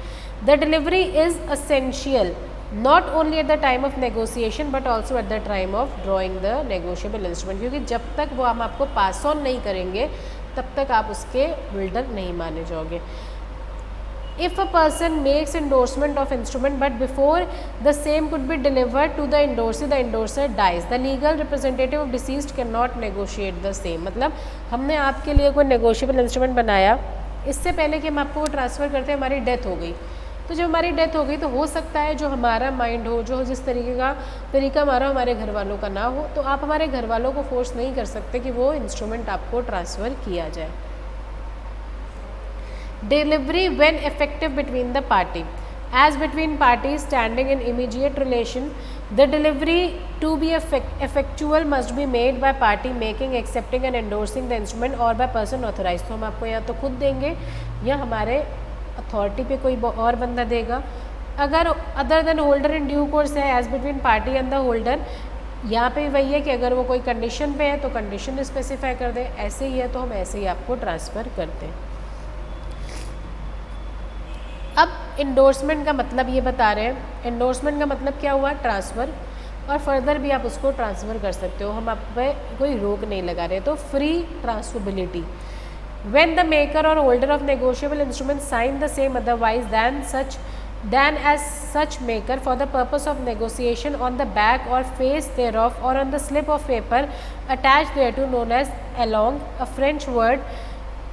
The delivery is essential not only eight the time of negotiation but also eight the time of drawing the negotiable instrument, क्योंकि जब तक वो हम आपको पास ऑन नहीं करेंगे तब तक आप उसके होल्डर नहीं माने जाओगे। If a person makes endorsement of instrument but before the same could be delivered to the endorser dies, the legal representative of deceased cannot negotiate the same। मतलब हमने आपके लिए कोई negotiable instrument बनाया, इससे पहले कि हम आपको वो ट्रांसफ़र करते हैं हमारी डेथ हो गई, तो जब हमारी डेथ हो गई तो हो सकता है जो हमारा माइंड हो, जो जिस तरीका हमारा हमारे घर वालों का ना हो, तो आप हमारे घर वालों को फोर्स नहीं कर सकते कि वो इंस्ट्रूमेंट आपको ट्रांसफ़र किया जाए। Delivery when effective between the party as between parties standing in immediate relation, the delivery to be effectual must be made by party making, accepting and endorsing the instrument or by person authorized। तो हम आपको या तो खुद देंगे या हमारे authority पे कोई और बंदा देगा। अगर other than holder in due course है, as between party and the holder, यहाँ पे वही है कि अगर वो कोई कंडीशन पे है तो कंडीशन स्पेसिफाई कर दें, ऐसे ही है तो हम ऐसे ही आपको ट्रांसफ़र करते हैं। अब इंडोर्समेंट का मतलब ये बता रहे हैं, इंडोर्समेंट का मतलब क्या हुआ, ट्रांसफ़र, और फर्दर भी आप उसको ट्रांसफ़र कर सकते हो, हम आप पे कोई रोक नहीं लगा रहे। तो free transferability when the maker or holder of negotiable instrument sign the same otherwise than as such maker for the purpose of negotiation on the back or face thereof or on the slip of paper attached thereto known as along a French word,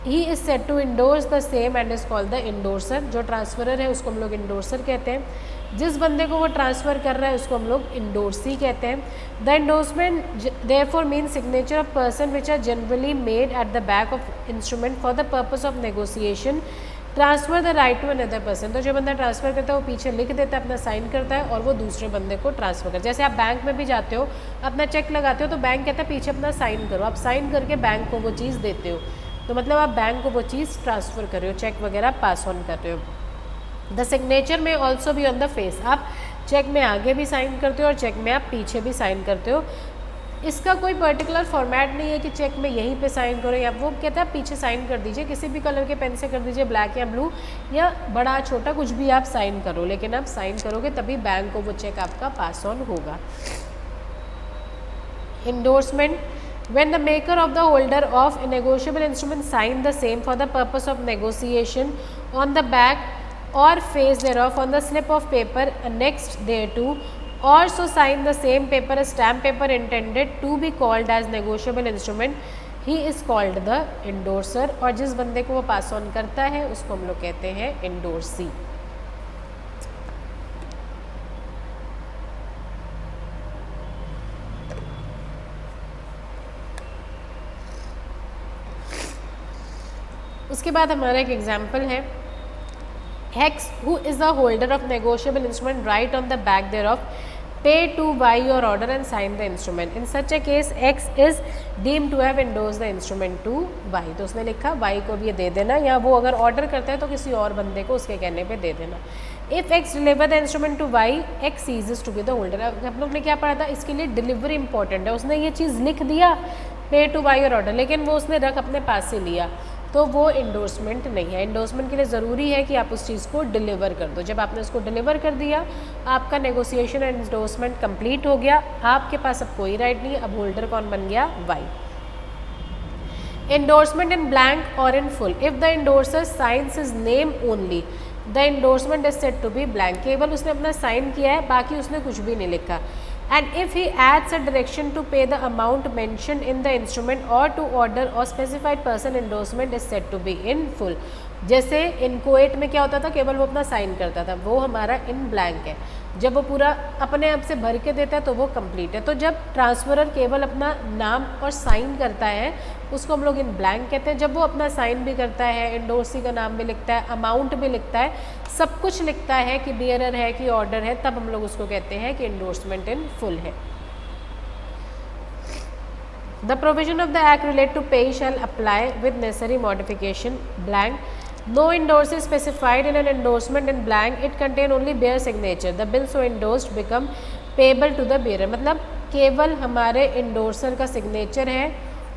he is said to endorse the same and is called the endorser। जो transferor है उसको हम लोग इंडोर्सर कहते हैं, जिस बंदे को वो ट्रांसफ़र कर रहा है उसको हम लोग इंडोर्सी कहते हैं। The endorsement therefore mean signature of person which are generally made at the back of instrument for the purpose of negotiation transfer the right to another person. तो जो बंदा ट्रांसफ़र करता है वो पीछे लिख देता है, अपना साइन करता है और वो दूसरे बंदे को ट्रांसफ़र करता है। जैसे आप बैंक में भी जाते हो, अपना चेक लगाते हो तो बैंक कहता है पीछे अपना साइन करो, आप साइन करके बैंक को वो चीज़ देते हो, तो मतलब आप बैंक को वो चीज़ ट्रांसफ़र कर रहे हो, चेक वगैरह पास ऑन कर रहे हो। द सिग्नेचर में ऑल्सो भी ऑन द फेस, आप चेक में आगे भी साइन करते हो और चेक में आप पीछे भी साइन करते हो। इसका कोई पर्टिकुलर फॉर्मेट नहीं है कि चेक में यहीं पे साइन करो, या वो कहता है पीछे साइन कर दीजिए, किसी भी कलर के पेन से कर दीजिए, ब्लैक या ब्लू या बड़ा छोटा कुछ भी आप साइन करो, लेकिन आप साइन करोगे तभी बैंक को वो चेक आपका पास ऑन होगा। Endorsement when the maker of the holder of a negotiable instrument sign the same for the purpose of negotiation on the back or face thereof on the slip of paper annexed thereto, or so sign the same paper a stamp paper intended to be called as negotiable instrument, he is called the endorser। और जिस बंदे को वो pass on करता है उसको हम लोग कहते हैं इंडोर्सी। उसके बाद हमारा एक एग्जाम्पल है, X who is the holder of negotiable instrument write on the back thereof pay to Y your order and sign the instrument। In such a case X is deemed to have endorsed the instrument to Y। तो उसने लिखा Y को भी ये दे देना, या वो अगर ऑर्डर करता है तो किसी और बंदे को उसके कहने पे दे देना। If X deliver the instrument to Y, X ceases to be the holder। अब लोग ने क्या पढ़ा था, इसके लिए डिलीवरी इंपॉर्टेंट है, उसने ये चीज़ लिख दिया पे टू Y योर ऑर्डर, लेकिन वो उसने रख अपने पास से लिया, तो वो इंडोर्समेंट नहीं है। इंडोर्समेंट के लिए ज़रूरी है कि आप उस चीज़ को डिलीवर कर दो। जब आपने उसको डिलीवर कर दिया, आपका नेगोशिएशन एंड इंडोर्समेंट कंप्लीट हो गया, आपके पास अब कोई राइट नहीं है, अब होल्डर कौन बन गया, Y. Endorsement in blank or in full. If the endorser signs his name only, the endorsement is said to be blank. केवल उसने अपना साइन किया है, बाकी उसने कुछ भी नहीं लिखा. And if he adds a direction to pay the amount mentioned in the instrument or to order or specified person, endorsement is said to be in full. जैसे इन कोएट में क्या होता था, केवल वो अपना साइन करता था, वो हमारा इन ब्लैंक है. जब वो पूरा अपने आप से भर के देता है तो वो कंप्लीट है. तो जब ट्रांसफरर केवल अपना नाम और साइन करता है उसको हम लोग इन ब्लैंक कहते हैं. जब वो अपना साइन भी करता है, इंडोर्सी का नाम भी लिखता है, अमाउंट भी लिखता है, सब कुछ लिखता है कि बियरर है कि ऑर्डर है, तब हम लोग उसको कहते हैं कि इंडोर्समेंट इन फुल है. The provision of the act relate to pay shall apply with necessary modification. Blank. No endorsee specified in an endorsement in blank. It contain only bare signature. The bill so endorsed become payable to the bearer. मतलब केवल हमारे इंडोर्सर का signature है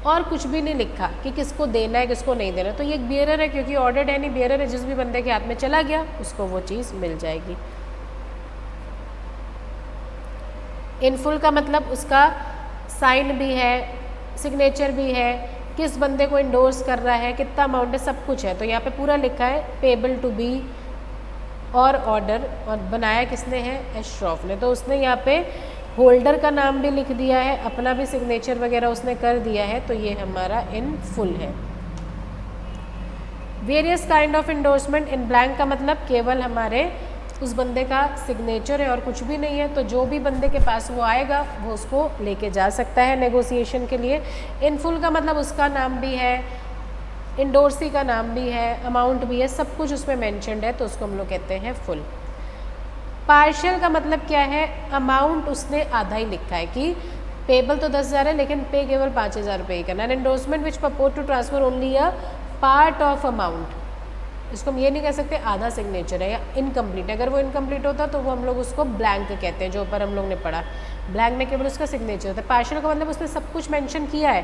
और कुछ भी नहीं लिखा कि किसको देना है किसको नहीं देना. तो ये एक बियरर है, क्योंकि ऑर्डर्ड है नहीं, बियरर है, जिस भी बंदे के हाथ में चला गया उसको वो चीज़ मिल जाएगी. इन फुल का मतलब उसका साइन भी है, सिग्नेचर भी है, किस बंदे को इंडोर्स कर रहा है, कितना अमाउंट है, सब कुछ है. तो यहाँ पे पूरा लिखा है पेबल टू बी और ऑर्डर, और बनाया किसने है, एस श्रॉफ ने. तो उसने यहाँ पे होल्डर का नाम भी लिख दिया है, अपना भी सिग्नेचर वगैरह उसने कर दिया है. तो ये हमारा इन फुल है. Various kind of endorsement. In blank का मतलब केवल हमारे उस बंदे का सिग्नेचर है और कुछ भी नहीं है. तो जो भी बंदे के पास वो आएगा वो उसको लेके जा सकता है नेगोशिएशन के लिए. इन फुल का मतलब उसका नाम भी है, इंडोर्सी का नाम भी है, अमाउंट भी है, सब कुछ उसमें मेंशन्ड है, तो उसको हम लोग कहते हैं फुल. पार्शियल का मतलब क्या है, अमाउंट उसने आधा ही लिखा है कि पेबल तो 10,000 है लेकिन पे केवल 5,000 रुपये ही करना. An endorsement which purport to transfer only a part of amount. इसको हम ये नहीं कह सकते आधा सिग्नेचर है या इनकम्प्लीट. अगर वो इनकम्प्लीट होता तो वो हम लोग उसको ब्लैंक कहते हैं, जो ऊपर हम लोग ने पढ़ा. ब्लैंक में केवल उसका सिग्नेचर होता है. पार्शियल का मतलब उसने सब कुछ मेंशन किया है,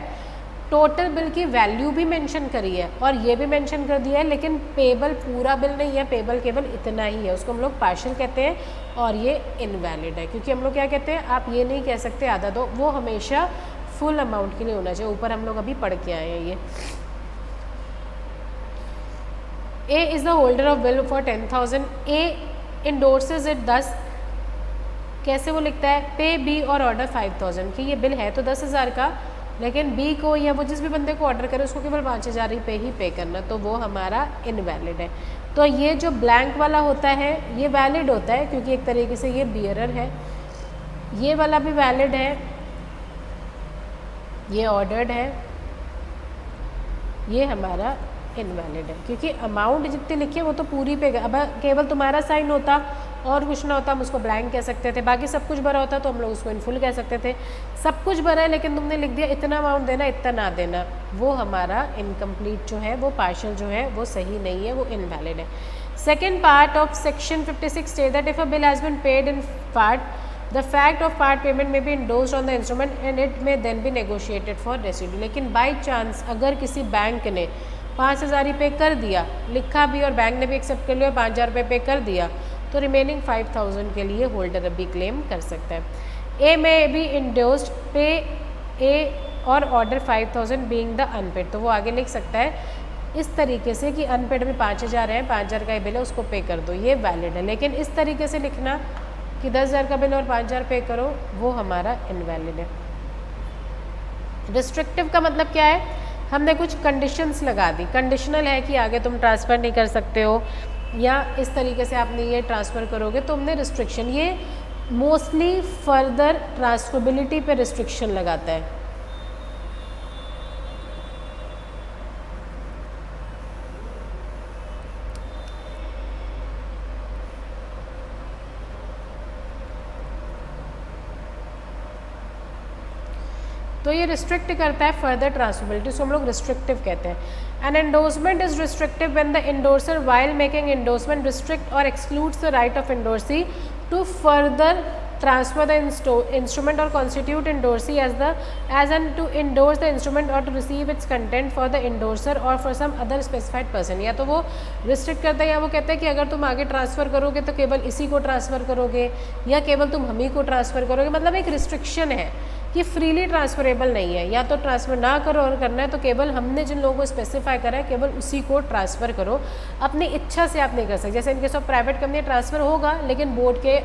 टोटल बिल की वैल्यू भी मेंशन करी है और ये भी मेंशन कर दिया है, लेकिन पेबल पूरा बिल नहीं है, पेबल केवल इतना ही है, उसको हम लोग पार्शियल कहते हैं. और ये इनवैलिड है, क्योंकि हम लोग क्या कहते हैं, आप ये नहीं कह सकते आधा दो, वो हमेशा फुल अमाउंट के लिए होना चाहिए. ऊपर हम लोग अभी पढ़ के आए हैं ये. A is the holder of bill for 10,000. A endorses it thus. कैसे वो लिखता है, पे बी और ऑर्डर 5,000 कि ये बिल है तो 10,000 का, लेकिन बी को या वो जिस भी बंदे को ऑर्डर करे उसको केवल 5,000 ही पे करना, तो वो हमारा इनवैलिड है. तो ये जो ब्लैंक वाला होता है ये वैलिड होता है, क्योंकि एक तरीके से ये बियरर है. ये वाला भी वैलिड है, ये ऑर्डर्ड है, ये हमारा इनवैलिड है, क्योंकि अमाउंट जितनी लिखी है वो तो पूरी पे. अब केवल तुम्हारा साइन होता और कुछ ना होता हम उसको ब्लैंक कह सकते थे, बाकी सब कुछ भरा होता तो हम लोग उसको इन फुल कह सकते थे. सब कुछ भरा है लेकिन तुमने लिख दिया इतना अमाउंट देना इतना ना देना, वो हमारा इनकम्प्लीट जो है, वो पार्शियल जो है वो सही नहीं है, वो इनवैलिड है. Second part of section 56 state that if a bill has been paid in part, the fact of part payment may be endorsed on the instrument and it may then be negotiated for residue. लेकिन by chance अगर किसी bank ने 5,000 ही पे कर दिया, लिखा भी और बैंक ने भी एक्सेप्ट कर लिया, 5,000 रुपये पे कर दिया, तो रिमेनिंग 5,000 के लिए होल्डर अभी क्लेम कर सकता है. ए में बी इंडोर्स्ड पे A or order 5,000 being the unpaid. तो वो आगे लिख सकता है इस तरीके से कि अनपेड में 5,000 है, 5,000 का ही बिल है उसको पे कर दो, ये वैलिड है. लेकिन इस तरीके से लिखना कि 10,000 का बिल और 5,000 पे करो, वो हमारा इनवैलिड है. रिस्ट्रिक्टिव का मतलब क्या है, हमने कुछ कंडीशंस लगा दी. कंडीशनल है कि आगे तुम ट्रांसफ़र नहीं कर सकते हो या इस तरीके से आपने ये ट्रांसफ़र करोगे, तो हमने रिस्ट्रिक्शन, ये मोस्टली फर्दर ट्रांसफरेबिलिटी पे रिस्ट्रिक्शन लगाता है. तो ये रिस्ट्रिक्ट करता है फर्दर ट्रांसफरेबिलिटी, सो हम लोग रिस्ट्रिक्टिव कहते हैं. An endorsement is restrictive when the endorser while making endorsement restrict or excludes the right of endorsee to further transfer the instrument or constitute endorsee as and to endorse the instrument or to receive its content for the endorser or for some other specified person. या तो वो restrict करता है या वो कहता है कि अगर तुम आगे ट्रांसफ़र करोगे तो केवल इसी को ट्रांसफ़र करोगे या केवल तुम हम ही को ट्रांसफ़र करोगे. मतलब एक रिस्ट्रिक्शन है कि फ्रीली ट्रांसफरेबल नहीं है, या तो ट्रांसफ़र ना करो और करना है तो केवल हमने जिन लोगों को स्पेसिफाई करा है केवल उसी को ट्रांसफ़र करो, अपनी इच्छा से आप नहीं कर सकते। जैसे इनके सब प्राइवेट कंपनी ट्रांसफ़र होगा लेकिन बोर्ड के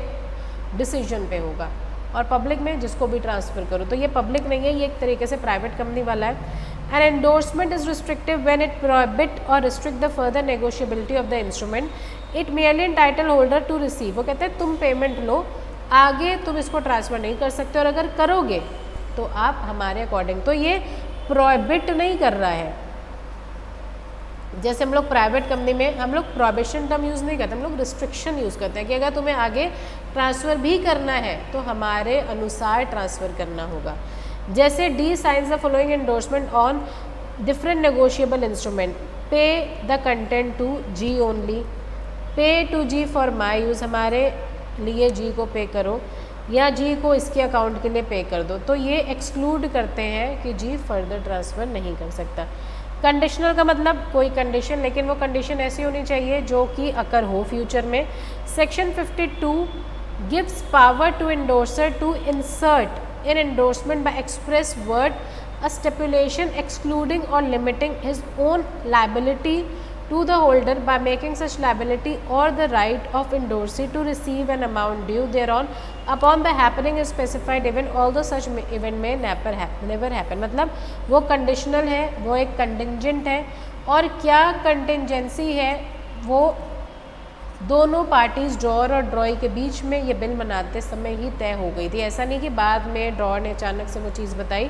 डिसीजन पे होगा, और पब्लिक में जिसको भी ट्रांसफ़र करो, तो ये पब्लिक नहीं है, ये एक तरीके से प्राइवेट कंपनी वाला है। An endorsement is restrictive when it prohibit or restrict the further negotiability of the instrument, it merely entitle holder to receive. वो कहते हैं तुम पेमेंट लो, आगे तुम इसको ट्रांसफ़र नहीं कर सकते, और अगर करोगे तो आप हमारे अकॉर्डिंग, तो ये प्रोहिबिट नहीं कर रहा है। जैसे हम लोग प्राइवेट कंपनी में हम लोग प्रोहिबिशन टर्म यूज़ नहीं करते, हम लोग रिस्ट्रिक्शन यूज़ करते हैं कि अगर तुम्हें आगे ट्रांसफ़र भी करना है तो हमारे अनुसार ट्रांसफ़र करना होगा। जैसे D signs the following endorsement on different negotiable instrument, pay the content to G only, pay to G for my use, हमारे लिए जी को पे करो, या जी को इसके अकाउंट के लिए पे कर दो। तो ये एक्सक्लूड करते हैं कि जी फर्दर ट्रांसफ़र नहीं कर सकता। कंडीशनल का मतलब कोई कंडीशन, लेकिन वो कंडीशन ऐसी होनी चाहिए जो कि अकर हो फ्यूचर में। Section 52 gives power to endorser to insert in endorsement by express word a stipulation excluding or limiting his own liability to the holder by making such liability or the right of endorsee to receive an amount due thereon upon the happening is specified event, although such event may never happen। मतलब वो conditional है, वो एक contingent है, और क्या contingency है, वो दोनों पार्टीज ड्रॉअर और ड्रॉई के बीच में ये बिल बनाते समय ही तय हो गई थी। ऐसा नहीं कि बाद में ड्रॉअर ने अचानक से वो चीज़ बताई,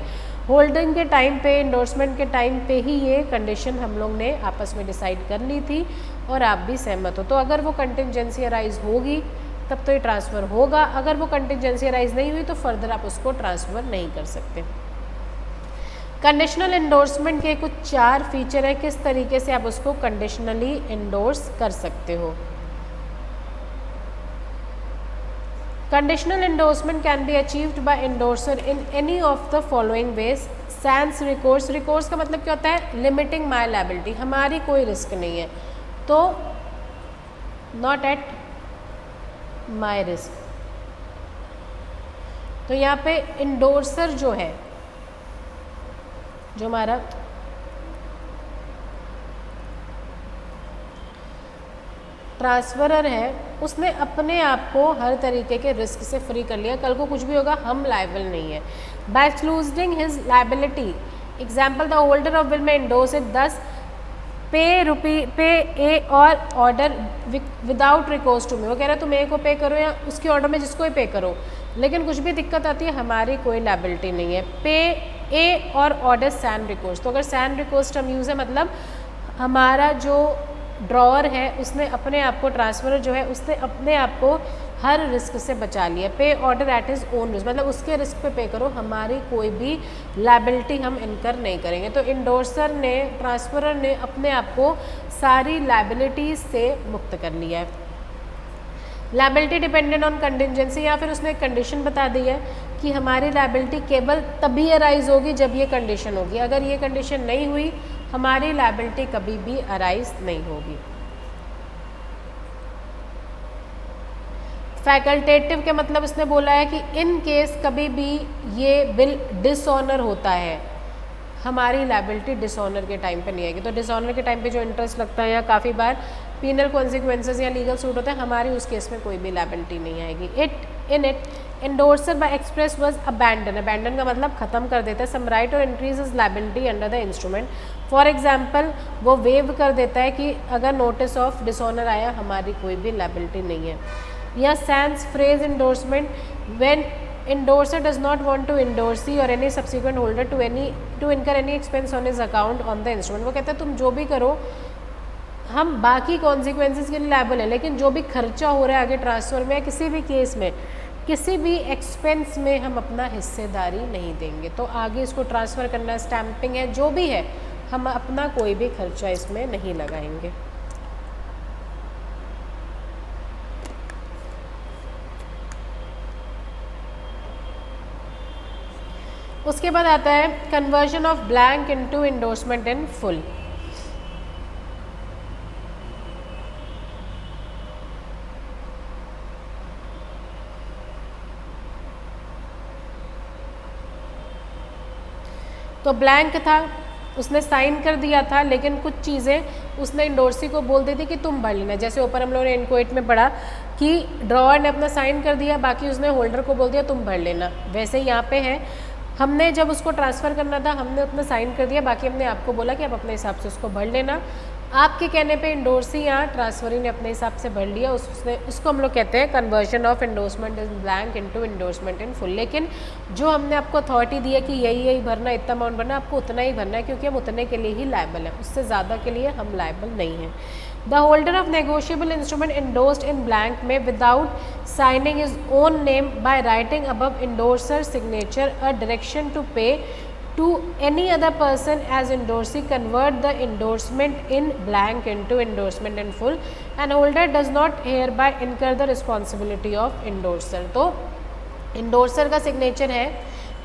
होल्डिंग के टाइम पे, एंडोर्समेंट के टाइम पे ही ये कंडीशन हम लोग ने आपस में डिसाइड कर ली थी और आप भी सहमत हो। तो अगर वो कंटिंजेंसी अराइज होगी तब तो ये ट्रांसफ़र होगा, अगर वो कंटिंजेंसी अराइज नहीं हुई तो फर्दर आप उसको ट्रांसफ़र नहीं कर सकते। कंडीशनल एंडोर्समेंट के कुछ 4 फीचर है, किस तरीके से आप उसको कंडीशनली एंडोर्स कर सकते हो। Conditional endorsement can be achieved by endorser in any of the following ways। sans recourse, recourse का मतलब क्या होता है, लिमिटिंग माई लायबिलिटी, हमारी कोई रिस्क नहीं है तो नॉट एट माई रिस्क। तो यहाँ पे इंडोर्सर जो है, जो हमारा ट्रांसफरर है, उसने अपने आप को हर तरीके के रिस्क से फ्री कर लिया, कल को कुछ भी होगा हम लायबल नहीं है। By excluding his liability, example the holder of bill may endorse it 10 pay A or order without recourse to me. वो कह रहा है तुम ए को पे करो या उसके ऑर्डर में जिसको ही पे करो, लेकिन कुछ भी दिक्कत आती है हमारी कोई लायबिलिटी नहीं है। पे A or order San recourse, तो अगर सैन रिकोर्स टर्म यूज़ है मतलब हमारा जो ड्रॉअर है उसने अपने आप को, ट्रांसफरर जो है उसने अपने आप को हर रिस्क से बचा लिया। पे order at his own risk, मतलब उसके रिस्क पे करो, हमारी कोई भी लायबिलिटी हम इनकर नहीं करेंगे। तो इंडोर्सर ने, ट्रांसफरर ने अपने आप को सारी लायबिलिटीज से मुक्त कर लिया है। लायबिलिटी डिपेंडेंट ऑन कंटिंजेंसी, या फिर उसने एक कंडीशन बता दी है कि हमारी लायबिलिटी केवल तभी अराइज होगी जब ये कंडीशन होगी, अगर ये कंडीशन नहीं हुई हमारी लायबिलिटी कभी भी अराइज नहीं होगी। फैकल्टेटिव के मतलब इसने बोला है कि इन केस कभी भी ये बिल डिसऑनर होता है, हमारी लायबिलिटी डिसऑनर के टाइम पे नहीं आएगी। तो डिसऑनर के टाइम पे जो इंटरेस्ट लगता है या काफ़ी बार पीनल कॉन्सिक्वेंसेज या लीगल सूट होता है, हमारी उस केस में कोई भी लायबिलिटी नहीं आएगी। It endorser by express was abandon का मतलब खत्म कर देता है some right or increases liability under the instrument. For example वो वेव कर देता है कि अगर नोटिस ऑफ डिसऑनर आया हमारी कोई भी लायबिलिटी नहीं है। या sans frais endorsement, when endorser does not want to endorsee or any subsequent holder to incur any expense on his account on the instrument। वो कहता है तुम जो भी करो हम बाकी कॉन्सिक्वेंसेज के लिए लायबल है, लेकिन जो भी खर्चा हो रहा है आगे ट्रांसफ़र में या किसी भी केस में, किसी भी एक्सपेंस में हम अपना हिस्सेदारी नहीं देंगे। तो आगे इसको ट्रांसफ़र करना, स्टैंपिंग है, जो भी है, हम अपना कोई भी खर्चा इसमें नहीं लगाएंगे। उसके बाद आता है conversion of blank into endorsement in full. तो ब्लैंक था, उसने साइन कर दिया था, लेकिन कुछ चीज़ें उसने इंडोर्सी को बोल दी थी कि तुम भर लेना। जैसे ऊपर हम लोगों ने इनक्वेट में पढ़ा कि ड्रॉअर ने अपना साइन कर दिया, बाकी उसने होल्डर को बोल दिया तुम भर लेना। वैसे यहाँ पे है, हमने जब उसको ट्रांसफ़र करना था हमने अपना साइन कर दिया, बाकी हमने आपको बोला कि आप अपने हिसाब से उसको भर लेना। आपके कहने पे इंडोर्सी यहाँ ट्रांसफरी ने अपने हिसाब से भर लिया, उसको हम लोग कहते हैं conversion of endorsement in blank into endorsement in full. लेकिन जो हमने आपको अथॉरिटी दी है कि यही भरना, इतना अमाउंट भरना, आपको उतना ही भरना है, क्योंकि हम उतने के लिए ही लायबल है, उससे ज़्यादा के लिए हम लायबल नहीं हैं। The holder of negotiable instrument endorsed in blank may without signing his own name by writing above endorser signature a direction to pay to any other person as endorsee convert the endorsement in blank into endorsement in full and holder does not hereby incur the responsibility of endorser। तो इंडोर्सर का signature है,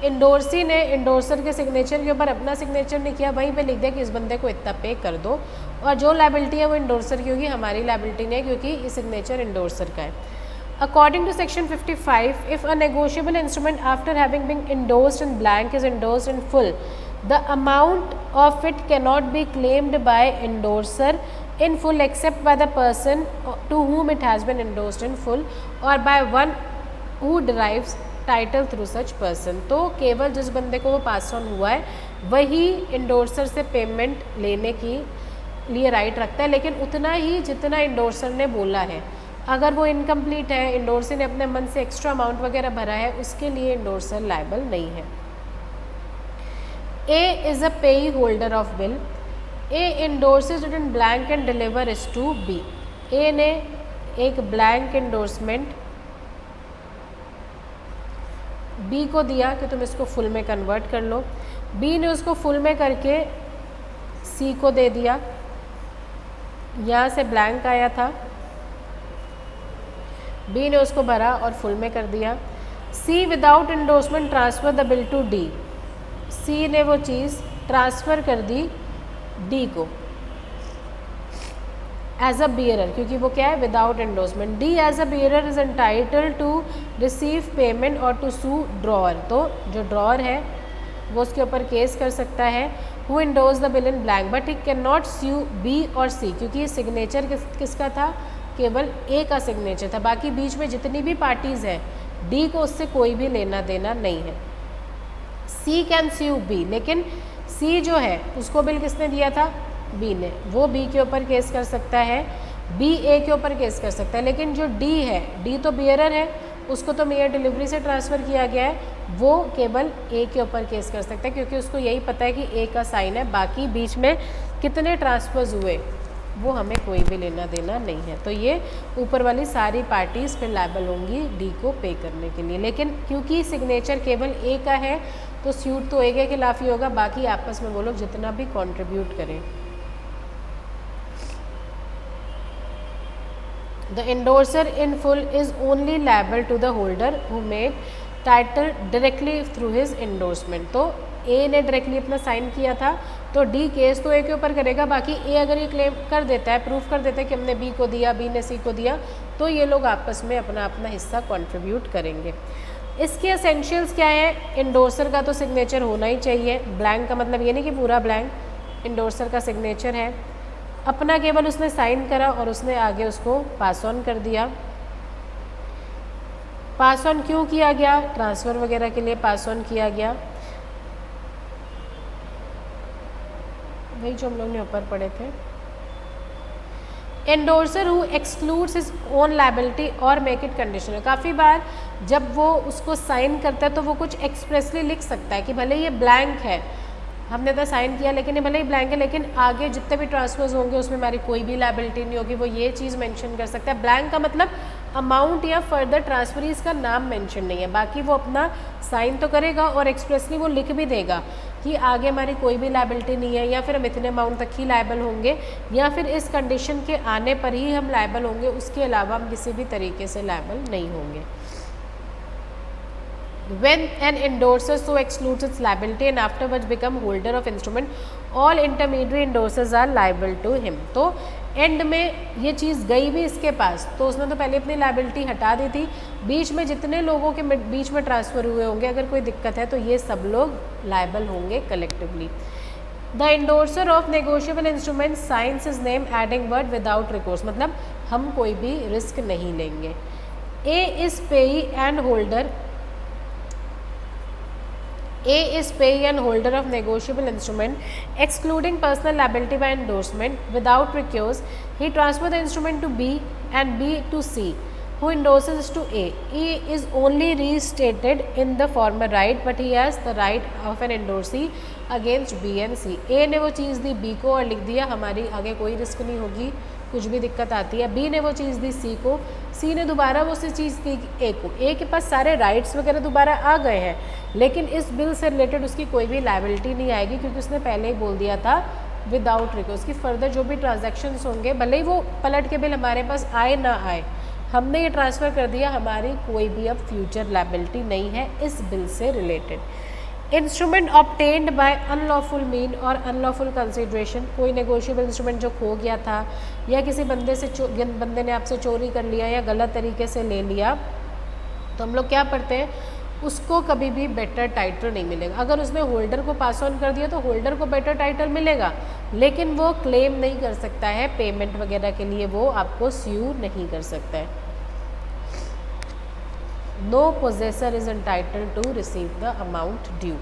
endorsee ने इंडोर्सर के signature के ऊपर अपना signature नहीं किया, वहीं पे लिख दिया कि इस बंदे को इतना पे कर दो, और जो लायबिलिटी है वो इंडोर्सर की होगी, हमारी लायबिलिटी नहीं है, क्योंकि ये सिग्नेचर इंडोर्सर का है। According to section 55, if a negotiable instrument after having been endorsed in blank is endorsed in full, the amount of it cannot be claimed by endorser in full except by the person to whom it has been endorsed in full or by one who derives title through such person। तो केवल जिस बंदे को वो pass on हुआ है वही इंडोर्सर से पेमेंट लेने की लिए राइट रखता है, लेकिन उतना ही जितना इंडोर्सर ने बोला है। अगर वो इनकम्प्लीट है, इंडोर्सर ने अपने मन से एक्स्ट्रा अमाउंट वगैरह भरा है, उसके लिए इंडोर्सर लायबल नहीं है। ए is a payee holder of bill. A endorses it in blank and deliver is to B. A ने एक ब्लैंक इंडोर्समेंट बी को दिया कि तुम इसको फुल में कन्वर्ट कर लो। बी ने उसको फुल में करके सी को दे दिया, यहाँ से ब्लैंक आया था, बी ने उसको भरा और फुल में कर दिया। C without endorsement transfer the bill to D. C ने वो चीज़ ट्रांसफ़र कर दी डी को एज अ बियरर, क्योंकि वो क्या है, without endorsement. D as a bearer is entitled to receive payment or to sue drawer. तो जो ड्रॉअर है वो उसके ऊपर केस कर सकता है who endorse the bill in blank, but he can not sue B or C, क्योंकि ये सिग्नेचर किसका था, केवल ए का सिग्नेचर था, बाकी बीच में जितनी भी पार्टीज़ हैं डी को उससे कोई भी लेना देना नहीं है। सी कैन स्यू बी, लेकिन सी जो है उसको बिल किसने दिया था, बी ने, वो बी के ऊपर केस कर सकता है, बी ए के ऊपर केस कर सकता है। लेकिन जो डी है, डी तो बियरर है, उसको तो मेयर डिलीवरी से ट्रांसफ़र किया गया है, वो केवल ए के ऊपर केस कर सकता है, क्योंकि उसको यही पता है कि ए का साइन है, बाकी बीच में कितने ट्रांसफर्स हुए वो हमें कोई भी लेना देना नहीं है। तो ये ऊपर वाली सारी पार्टीज़ फिर लायबल होंगी डी को पे करने के लिए, लेकिन क्योंकि सिग्नेचर केवल ए का है तो स्यूट तो ए के खिलाफ ही होगा, बाकी आपस में वो लोग जितना भी कंट्रीब्यूट करें। The endorser in full is only liable to the holder who made title directly through his endorsement। तो ए ने डायरेक्टली अपना साइन किया था तो डी केस तो ए के ऊपर करेगा, बाकी ए अगर ये क्लेम कर देता है, प्रूफ कर देता है कि हमने बी को दिया, बी ने सी को दिया, तो ये लोग आपस में अपना अपना हिस्सा कंट्रीब्यूट करेंगे। इसके एसेंशियल्स क्या है, इंडोर्सर का तो सिग्नेचर होना ही चाहिए, ब्लैंक का मतलब ये नहीं कि पूरा ब्लैंक, इंडोर्सर का सिग्नेचर है, अपना केवल उसने साइन करा और उसने आगे उसको पास ऑन कर दिया। पास ऑन क्यों किया गया, ट्रांसफ़र वगैरह के लिए पास ऑन किया गया, वही जो हम लोग ने ऊपर पढ़े थे। Endorser who excludes his own liability और मेक इट कंडीशनल। काफ़ी बार जब वो उसको साइन करता है तो वो कुछ एक्सप्रेसली लिख सकता है कि भले ये ब्लैंक है, हमने तो साइन किया लेकिन ये भले ही ब्लैंक है, लेकिन आगे जितने भी ट्रांसफर्स होंगे उसमें हमारी कोई भी लायबिलिटी नहीं होगी, वो ये चीज़ मेंशन कर सकता है। ब्लैंक का मतलब अमाउंट या फर्दर ट्रांसफरीज का नाम मेंशन नहीं है, बाकी वो अपना साइन तो करेगा और एक्सप्रेसली वो लिख भी देगा कि आगे हमारी कोई भी लायबिलिटी नहीं है, या फिर हम इतने अमाउंट तक ही लायबल होंगे, या फिर इस कंडीशन के आने पर ही हम लायबल होंगे, उसके अलावा हम किसी भी तरीके से लायबल नहीं होंगे। When an endorser so excludes its liability and afterwards become holder of instrument, all intermediary endorsers are liable to him। तो एंड में ये चीज़ गई भी इसके पास, तो उसने तो पहले अपनी लायबिलिटी हटा दी थी, बीच में जितने लोगों के बीच में ट्रांसफ़र हुए होंगे, अगर कोई दिक्कत है तो ये सब लोग लायबल होंगे collectively. The endorser of negotiable instrument signs his name adding word without recourse, मतलब हम कोई भी रिस्क नहीं लेंगे। A is payee and holder, A is payee and holder of negotiable instrument excluding personal liability by endorsement. Without recourse, he transfers the instrument to B and B to C, who endorses to A. E is only restated in the former right, but he has the right of an endorsee against B and C. A ने वो चीज़ दी B को और लिख दिया हमारी आगे कोई risk नहीं होगी, कुछ भी दिक्कत आती है। B ने वो चीज़ दी C को, C ने दोबारा वो चीज़ दी A को। A के पास सारे राइट्स वगैरह दोबारा आ गए हैं, लेकिन इस बिल से रिलेटेड उसकी कोई भी लायबिलिटी नहीं आएगी, क्योंकि उसने पहले ही बोल दिया था विदाउट रिकोर्स की फर्दर जो भी ट्रांजैक्शंस होंगे, भले ही वो पलट के बिल हमारे पास आए ना आए, हमने ये ट्रांसफ़र कर दिया, हमारी कोई भी अब फ्यूचर लायबिलिटी नहीं है इस बिल से related. Instrument obtained by unlawful mean और अनलॉफुल कंसिडरेशन, कोई नेगोशिएबल इंस्ट्रूमेंट जो खो गया था या किसी बंदे ने आपसे चोरी कर लिया या गलत तरीके से ले लिया, तो हम लोग क्या पढ़ते हैं, उसको कभी भी बेटर टाइटल नहीं मिलेगा। अगर उसने होल्डर को पास ऑन कर दिया तो होल्डर को बेटर टाइटल मिलेगा, लेकिन वो क्लेम नहीं कर सकता है पेमेंट वगैरह के लिए, वो आपको स्यू नहीं कर सकता है। No possessor is entitled to receive the amount due.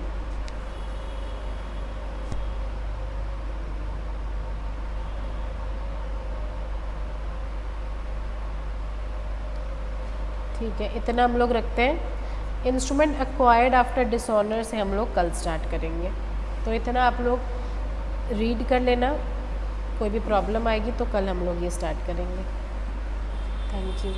ठीक है, इतना हम लोग रखते हैं। इंस्ट्रूमेंट एक्वायर्ड आफ्टर डिसऑनर से हम लोग कल स्टार्ट करेंगे, तो इतना आप लोग रीड कर लेना, कोई भी प्रॉब्लम आएगी तो कल हम लोग ये स्टार्ट करेंगे। Thank you.